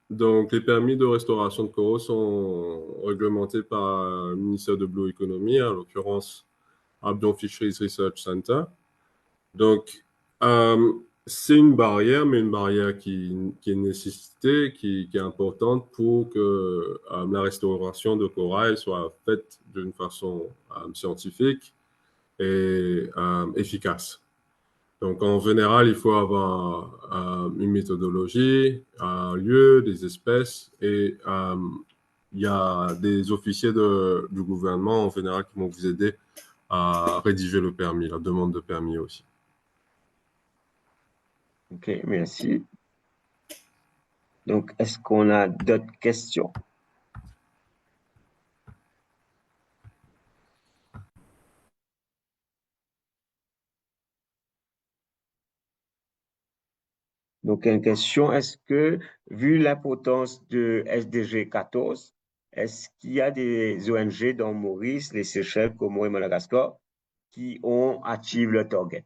donc les permis de restauration de coraux sont réglementés par le ministère de Blue Economy, en l'occurrence Abdon Fisheries Research Center. Donc, c'est une barrière, mais une barrière qui est nécessitée, qui est importante pour que la restauration de corail soit faite d'une façon scientifique et efficace. Donc, en général, il faut avoir une méthodologie, un lieu, des espèces, et il y a des officiers du gouvernement, en général, qui vont vous aider à rédiger le permis, la demande de permis aussi. OK, merci. Donc, est-ce qu'on a d'autres questions? Donc, une question, est-ce que, vu l'importance de SDG 14, est-ce qu'il y a des ONG dans Maurice, les Seychelles, Comores et Madagascar qui ont achieve le target?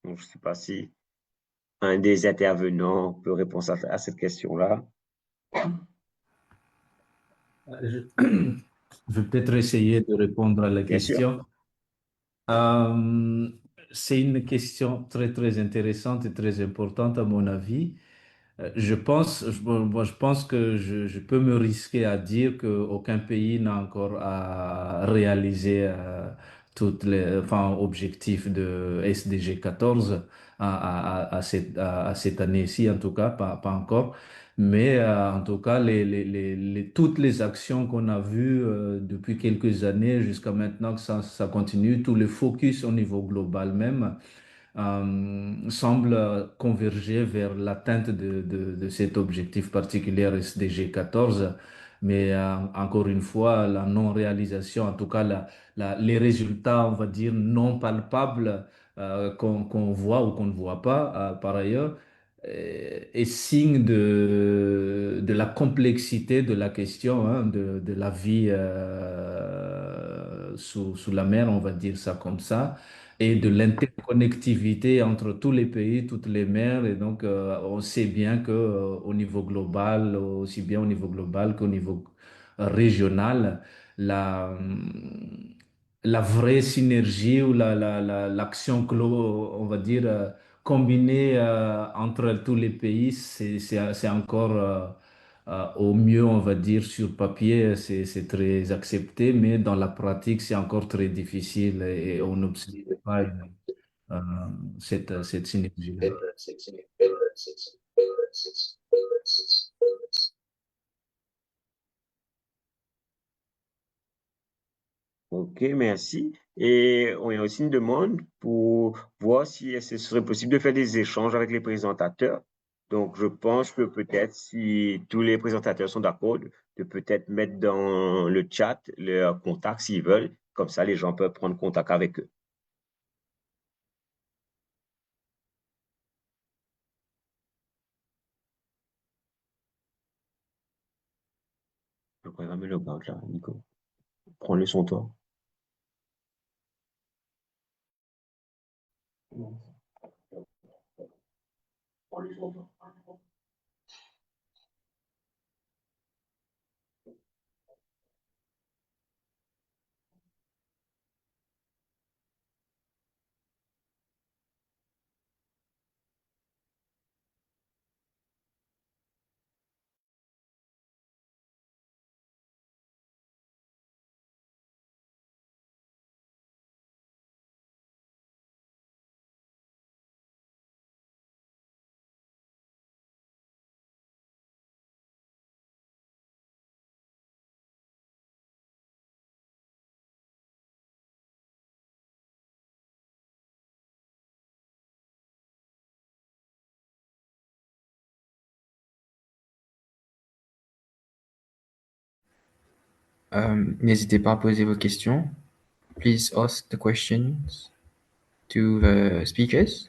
Donc, je ne sais pas si un des intervenants peut répondre à cette question-là. Je, je vais peut-être essayer de répondre à la Bien sûr. question. C'est une question très, très intéressante et très importante à mon avis. Moi, je pense que je peux me risquer à dire qu'aucun pays n'a encore à réaliser toutes les objectifs de SDG 14 à cette année-ci, en tout cas, pas encore. Mais en tout cas, toutes les actions qu'on a vues depuis quelques années jusqu'à maintenant, que ça continue, tout le focus au niveau global même semble converger vers l'atteinte de cet objectif particulier SDG 14. Mais encore une fois, la non-réalisation, en tout cas les résultats, on va dire, non palpables qu'on voit ou qu'on ne voit pas par ailleurs, est signe de la complexité de la question, hein, de la vie sous la mer, on va dire ça comme ça, et de l'interconnectivité entre tous les pays, toutes les mers. Et donc, on sait bien que au niveau global, aussi bien au niveau global qu'au niveau régional, la, la vraie synergie ou l'action, on va dire, combinée entre tous les pays, c'est encore au mieux, on va dire, sur papier, c'est très accepté, mais dans la pratique, c'est encore très difficile et on n'observe pas euh, cette synergie-là. OK, merci. Et on a aussi une demande pour voir si ce serait possible de faire des échanges avec les présentateurs. Donc, je pense que peut-être si tous les présentateurs sont d'accord, de peut-être mettre dans le chat leur contact s'ils veulent. Comme ça, les gens peuvent prendre contact avec eux. Je vais programmer le bac là, Nico. Prends-le son temps. Prends-le son temps. N'hésitez pas à poser vos questions. Please ask the questions to the speakers.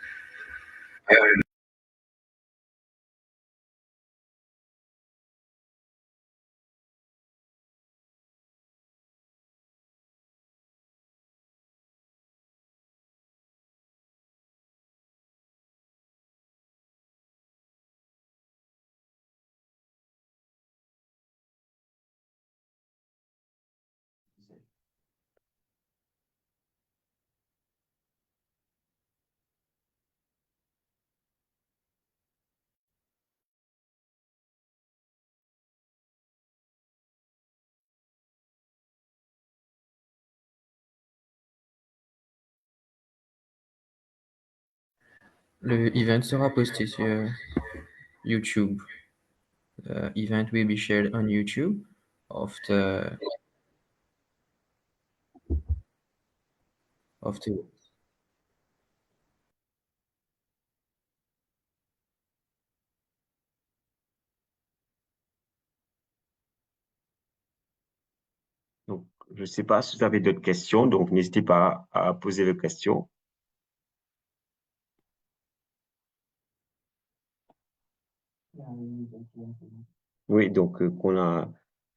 Le event sera posté sur YouTube. The event will be shared on YouTube of the Donc, je ne sais pas si vous avez d'autres questions, donc n'hésitez pas à poser les questions. Oui, donc,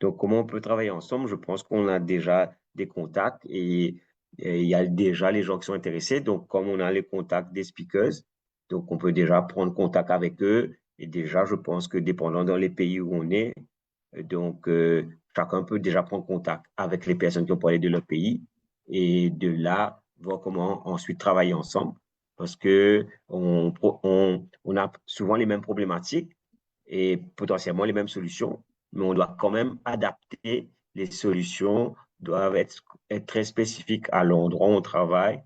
donc comment on peut travailler ensemble? Je pense qu'on a déjà des contacts et il y a déjà les gens qui sont intéressés. Donc, comme on a les contacts des speakers, donc on peut déjà prendre contact avec eux. Et déjà, je pense que dépendant dans les pays où on est, donc chacun peut déjà prendre contact avec les personnes qui ont parlé de leur pays et de là, voir comment ensuite travailler ensemble. Parce que on a souvent les mêmes problématiques et potentiellement les mêmes solutions, mais on doit quand même adapter les solutions, doivent être très spécifiques à l'endroit où on travaille,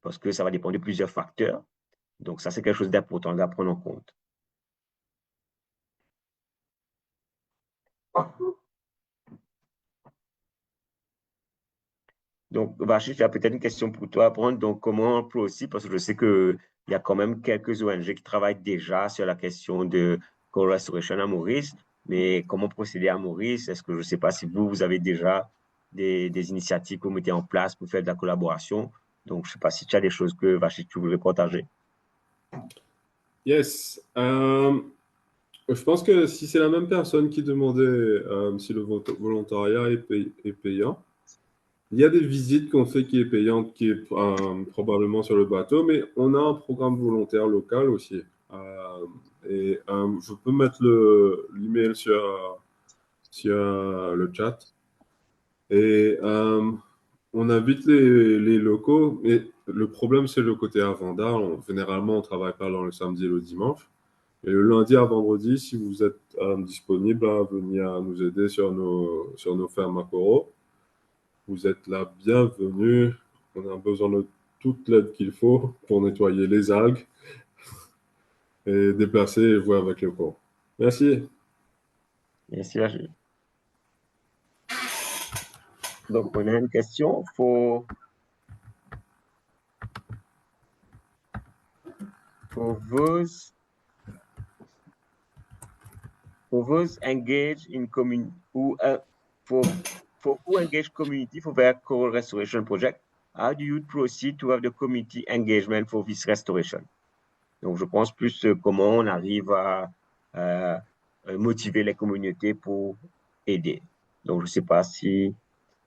parce que ça va dépendre de plusieurs facteurs. Donc ça, c'est quelque chose d'important à prendre en compte. Donc, Vachit, j'ai peut-être une question pour toi à prendre. Donc, comment on peut aussi, parce que je sais qu'il y a quand même quelques ONG qui travaillent déjà sur la question de Coral Restoration à Maurice, mais comment procéder à Maurice? Est-ce que je ne sais pas si vous avez déjà des initiatives que vous mettez en place pour faire de la collaboration? Donc, je ne sais pas si tu as des choses que Vachit, tu voudrais partager. Yes. Je pense que si c'est la même personne qui demandait si le volontariat est payant, il y a des visites qu'on fait qui est payante, qui est probablement sur le bateau, mais on a un programme volontaire local aussi. Je peux mettre l'email sur le chat. Et on invite les locaux, mais le problème, c'est le côté avant-dar. Généralement, on ne travaille pas dans le samedi et le dimanche. Et le lundi à vendredi, si vous êtes disponible à venir nous aider sur nos fermes à coraux, vous êtes la bienvenue. On a besoin de toute l'aide qu'il faut pour nettoyer les algues et déplacer et jouer avec le coraux. Merci. Merci, Vachit. Donc, on a une question. For those engaged in community for who engage community for their coral restoration project, how do you proceed to have the community engagement for this restoration? Donc, je pense plus comment on arrive à motiver les communautés pour aider. Donc, je ne sais pas si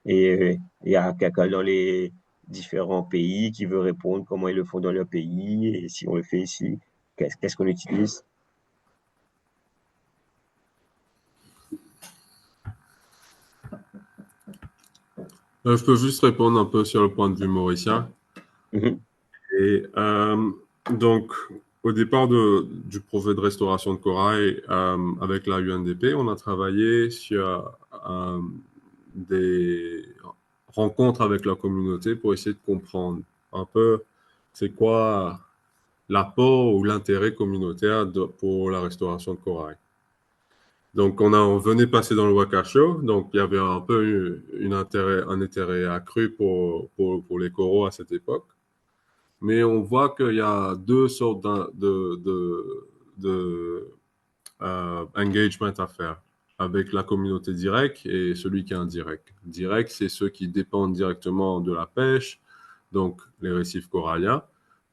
il y a quelqu'un dans les différents pays qui veut répondre comment ils le font dans leur pays et si on le fait ici, qu'est-ce qu'on utilise? Je peux juste répondre un peu sur le point de vue mauricien. Et donc, au départ du projet de restauration de corail avec la UNDP, on a travaillé sur des rencontres avec la communauté pour essayer de comprendre un peu c'est quoi l'apport ou l'intérêt communautaire pour la restauration de corail. Donc, on venait passer dans le Waka Show, donc il y avait un peu un intérêt accru pour les coraux à cette époque. Mais on voit qu'il y a deux sortes d'engagement à faire avec la communauté directe et celui qui est indirect. Direct, c'est ceux qui dépendent directement de la pêche, donc les récifs coralliens,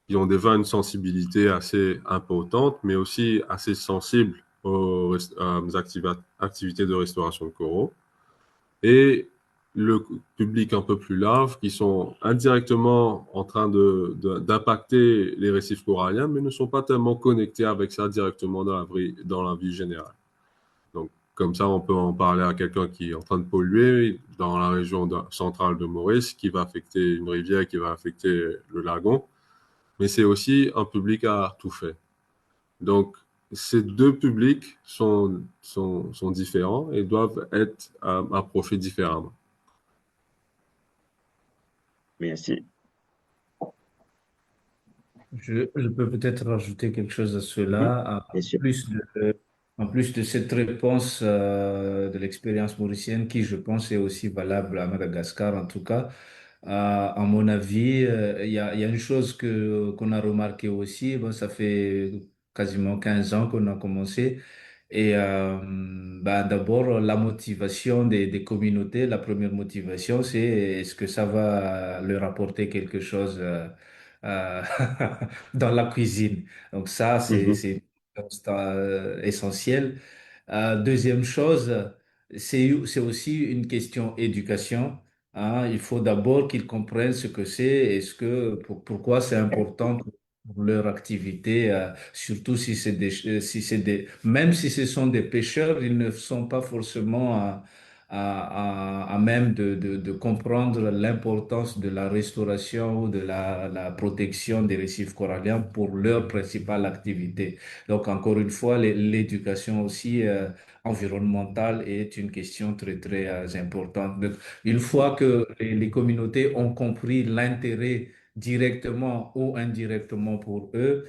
qui ont déjà une sensibilité assez importante, mais aussi assez sensible aux activités de restauration de coraux. Et le public un peu plus large qui sont indirectement en train d'impacter les récifs coralliens, mais ne sont pas tellement connectés avec ça directement dans la vie générale. Donc, comme ça, on peut en parler à quelqu'un qui est en train de polluer dans la région centrale de Maurice, qui va affecter une rivière, qui va affecter le lagon. Mais c'est aussi un public à tout fait. Donc, ces deux publics sont différents et doivent être approchés différemment. Merci. Je peux peut-être rajouter quelque chose à cela. Bien sûr. En plus de cette réponse de l'expérience mauricienne, qui je pense est aussi valable à Madagascar en tout cas, à mon avis, il y a une chose qu'on a remarqué aussi, bon, ça fait quasiment 15 ans qu'on a commencé, et d'abord la motivation des communautés, la première motivation, c'est est-ce que ça va leur apporter quelque chose euh, dans la cuisine. Donc ça, Mhm. c'est une constat, essentiel. Deuxième chose, c'est aussi une question éducation. Hein. Il faut d'abord qu'ils comprennent ce que c'est et pourquoi c'est important pour leur activité, surtout si c'est même si ce sont des pêcheurs, ils ne sont pas forcément à même de comprendre l'importance de la restauration ou de la protection des récifs coralliens pour leur principale activité. Donc, encore une fois, l'éducation aussi environnementale est une question très, très importante. Donc, une fois que les communautés ont compris l'intérêt directement ou indirectement pour eux,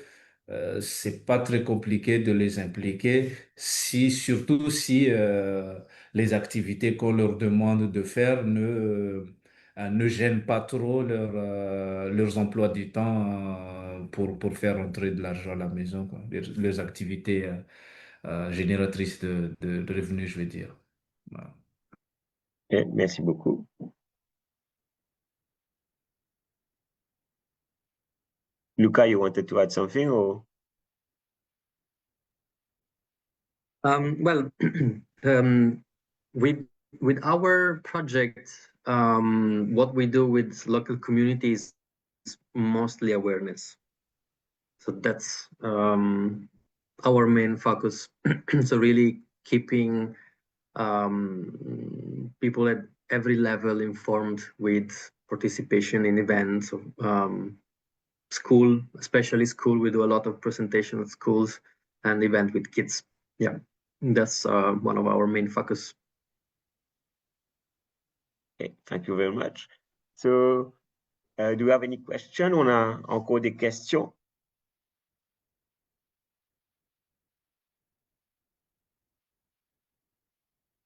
c'est pas très compliqué de les impliquer, surtout si les activités qu'on leur demande de faire ne gênent pas trop leurs emplois du temps pour faire entrer de l'argent à la maison, quoi. Leurs activités génératrices de revenus, je veux dire. Voilà. Ok, merci beaucoup. Luca, you wanted to add something or? Well, um, with our project, what we do with local communities is mostly awareness. So that's our main focus. So really keeping people at every level informed with participation in events of school, especially school. We do a lot of presentation at schools and event with kids. Yeah, that's one of our main focus. Okay, thank you very much. So, do you have any question? On a encore des questions?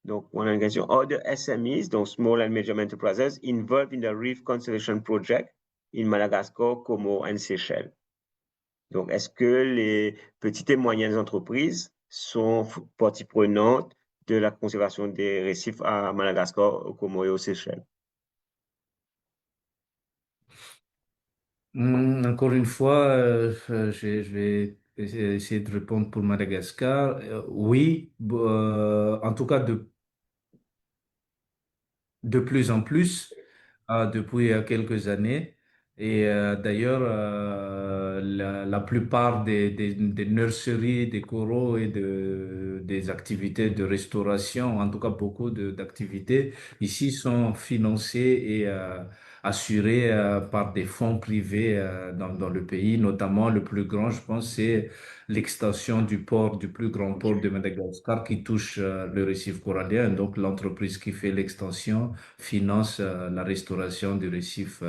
Donc, on a une question. Are the SMEs, donc Small and Medium Enterprises, involved in the Reef Conservation Project in Madagascar, Como and Seychelles? Donc, est-ce que les petites et moyennes entreprises sont partie prenante de la conservation des récifs à Madagascar, au Comores et aux Seychelles? Encore une fois, je vais essayer de répondre pour Madagascar. Oui, en tout cas de plus en plus depuis quelques années. Et d'ailleurs, la plupart des nurseries, des coraux et des activités de restauration, en tout cas beaucoup d'activités ici sont financées et assurées par des fonds privés dans le pays. Notamment, le plus grand, je pense, c'est l'extension du plus grand port de Madagascar qui touche le récif corallien. Donc, l'entreprise qui fait l'extension finance la restauration du récif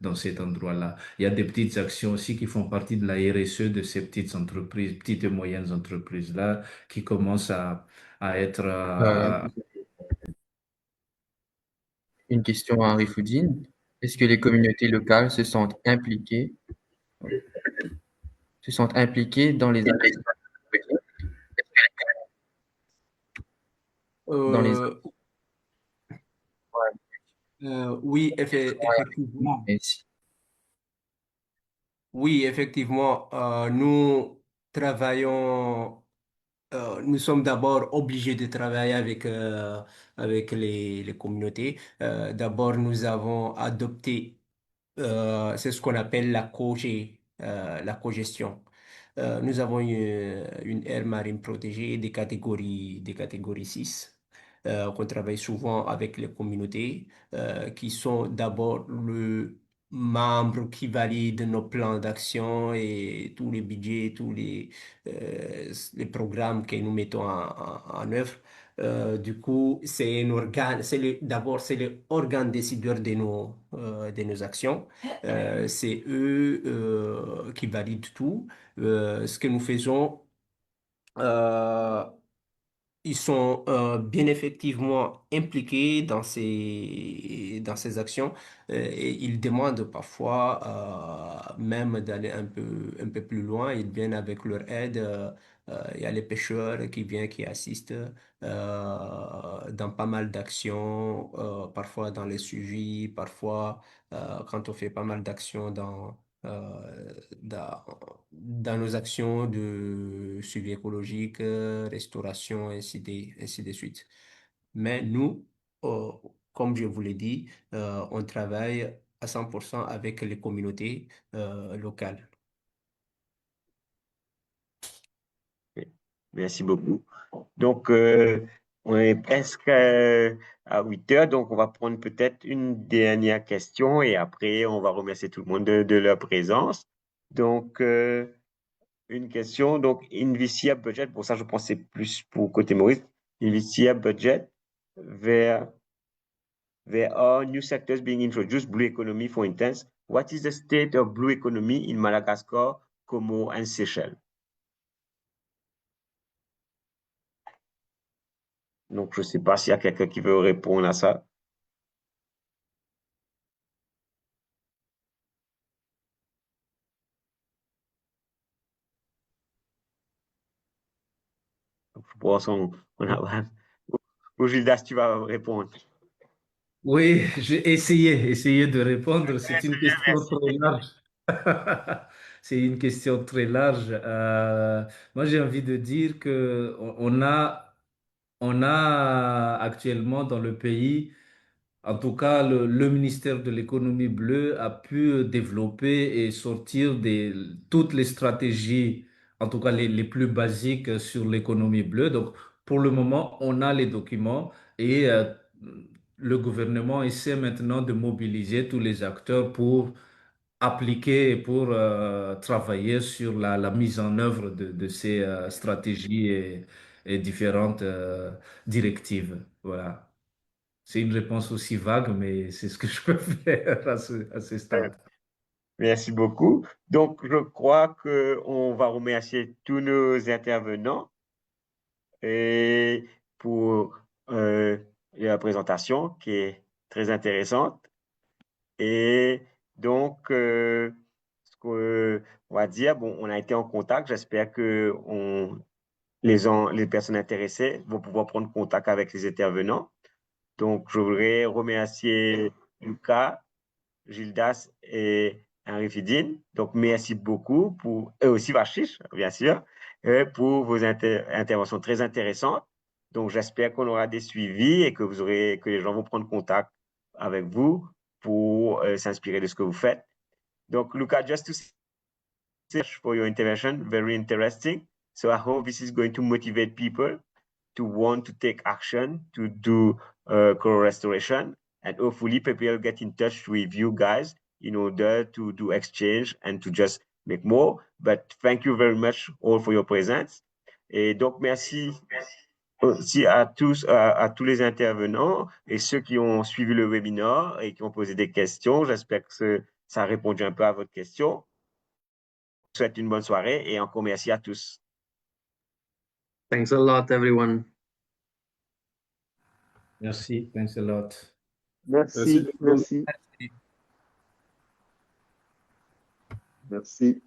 dans cet endroit-là. Il y a des petites actions aussi qui font partie de la RSE de ces petites entreprises, petites et moyennes entreprises-là, qui commencent à être... Euh, une question à Rifoudine. Est-ce que les communautés locales se sentent impliquées dans les actions, dans les Euh, oui, effectivement. Merci. Oui, effectivement. Nous travaillons. Nous sommes d'abord obligés de travailler avec les communautés. D'abord, nous avons adopté, c'est ce qu'on appelle la cogestion. Nous avons une aire marine protégée des catégories 6. Qu'on travaille souvent avec les communautés qui sont d'abord le membre qui valide nos plans d'action et tous les budgets, les programmes que nous mettons en œuvre. Du coup, c'est un organe, d'abord, c'est l'organe décideur de nos actions. C'est eux qui valident tout. Ce que nous faisons, euh, ils sont bien effectivement impliqués dans ces actions et ils demandent parfois même d'aller un peu plus loin. Ils viennent avec leur aide. Il y a les pêcheurs qui viennent, qui assistent dans pas mal d'actions, parfois dans les suivis, parfois quand on fait pas mal d'actions dans, dans nos actions de suivi écologique, restauration, ainsi de suite. Mais nous, euh, comme je vous l'ai dit, on travaille à 100% avec les communautés locales. Ok. Merci beaucoup. Donc, on est presque à 8 heures, donc on va prendre peut-être une dernière question et après, on va remercier tout le monde de leur présence. Donc, une question, donc, Investia Budget, pour ça, je pense que c'est plus pour côté Maurice. Investia Budget, there are new sectors being introduced, blue economy, for instance. What is the state of blue economy in Madagascar, Comores, and Seychelles? Donc, je ne sais pas s'il y a quelqu'un qui veut répondre à ça. Donc, je pense on a... Ou Gildas, tu vas répondre. Oui, j'ai essayé de répondre. C'est une question très large. C'est une question très large. Moi, j'ai envie de dire que on a actuellement dans le pays, en tout cas, le ministère de l'économie bleue a pu développer et sortir toutes les stratégies, en tout cas les plus basiques sur l'économie bleue. Donc, pour le moment, on a les documents et le gouvernement essaie maintenant de mobiliser tous les acteurs pour appliquer et pour travailler sur la mise en œuvre de ces stratégies et différentes directives. Voilà. C'est une réponse aussi vague, mais c'est ce que je peux faire à ce stade. Merci beaucoup. Donc, je crois qu'on va remercier tous nos intervenants et pour la présentation qui est très intéressante. Et donc, ce qu'on va dire, bon, on a été en contact. J'espère que les personnes intéressées vont pouvoir prendre contact avec les intervenants. Donc, je voudrais remercier Lucas, Gildas et Henri Fidine. Donc, merci beaucoup et aussi Vachiche, bien sûr, pour vos interventions très intéressantes. Donc, j'espère qu'on aura des suivis et que les gens vont prendre contact avec vous pour s'inspirer de ce que vous faites. Donc, Lucas, just to say for your intervention, very interesting. So I hope this is going to motivate people to want to take action to do coral restoration, and hopefully people will get in touch with you guys in order to do exchange and to just make more. But thank you very much all for your presence. Et donc, merci aussi à tous les intervenants et ceux qui ont suivi le webinaire et qui ont posé des questions. J'espère que ça a répondu un peu à votre question. Je vous souhaite une bonne soirée et encore merci à tous. Thanks a lot, everyone. Merci, thanks a lot. Merci. Merci. Merci.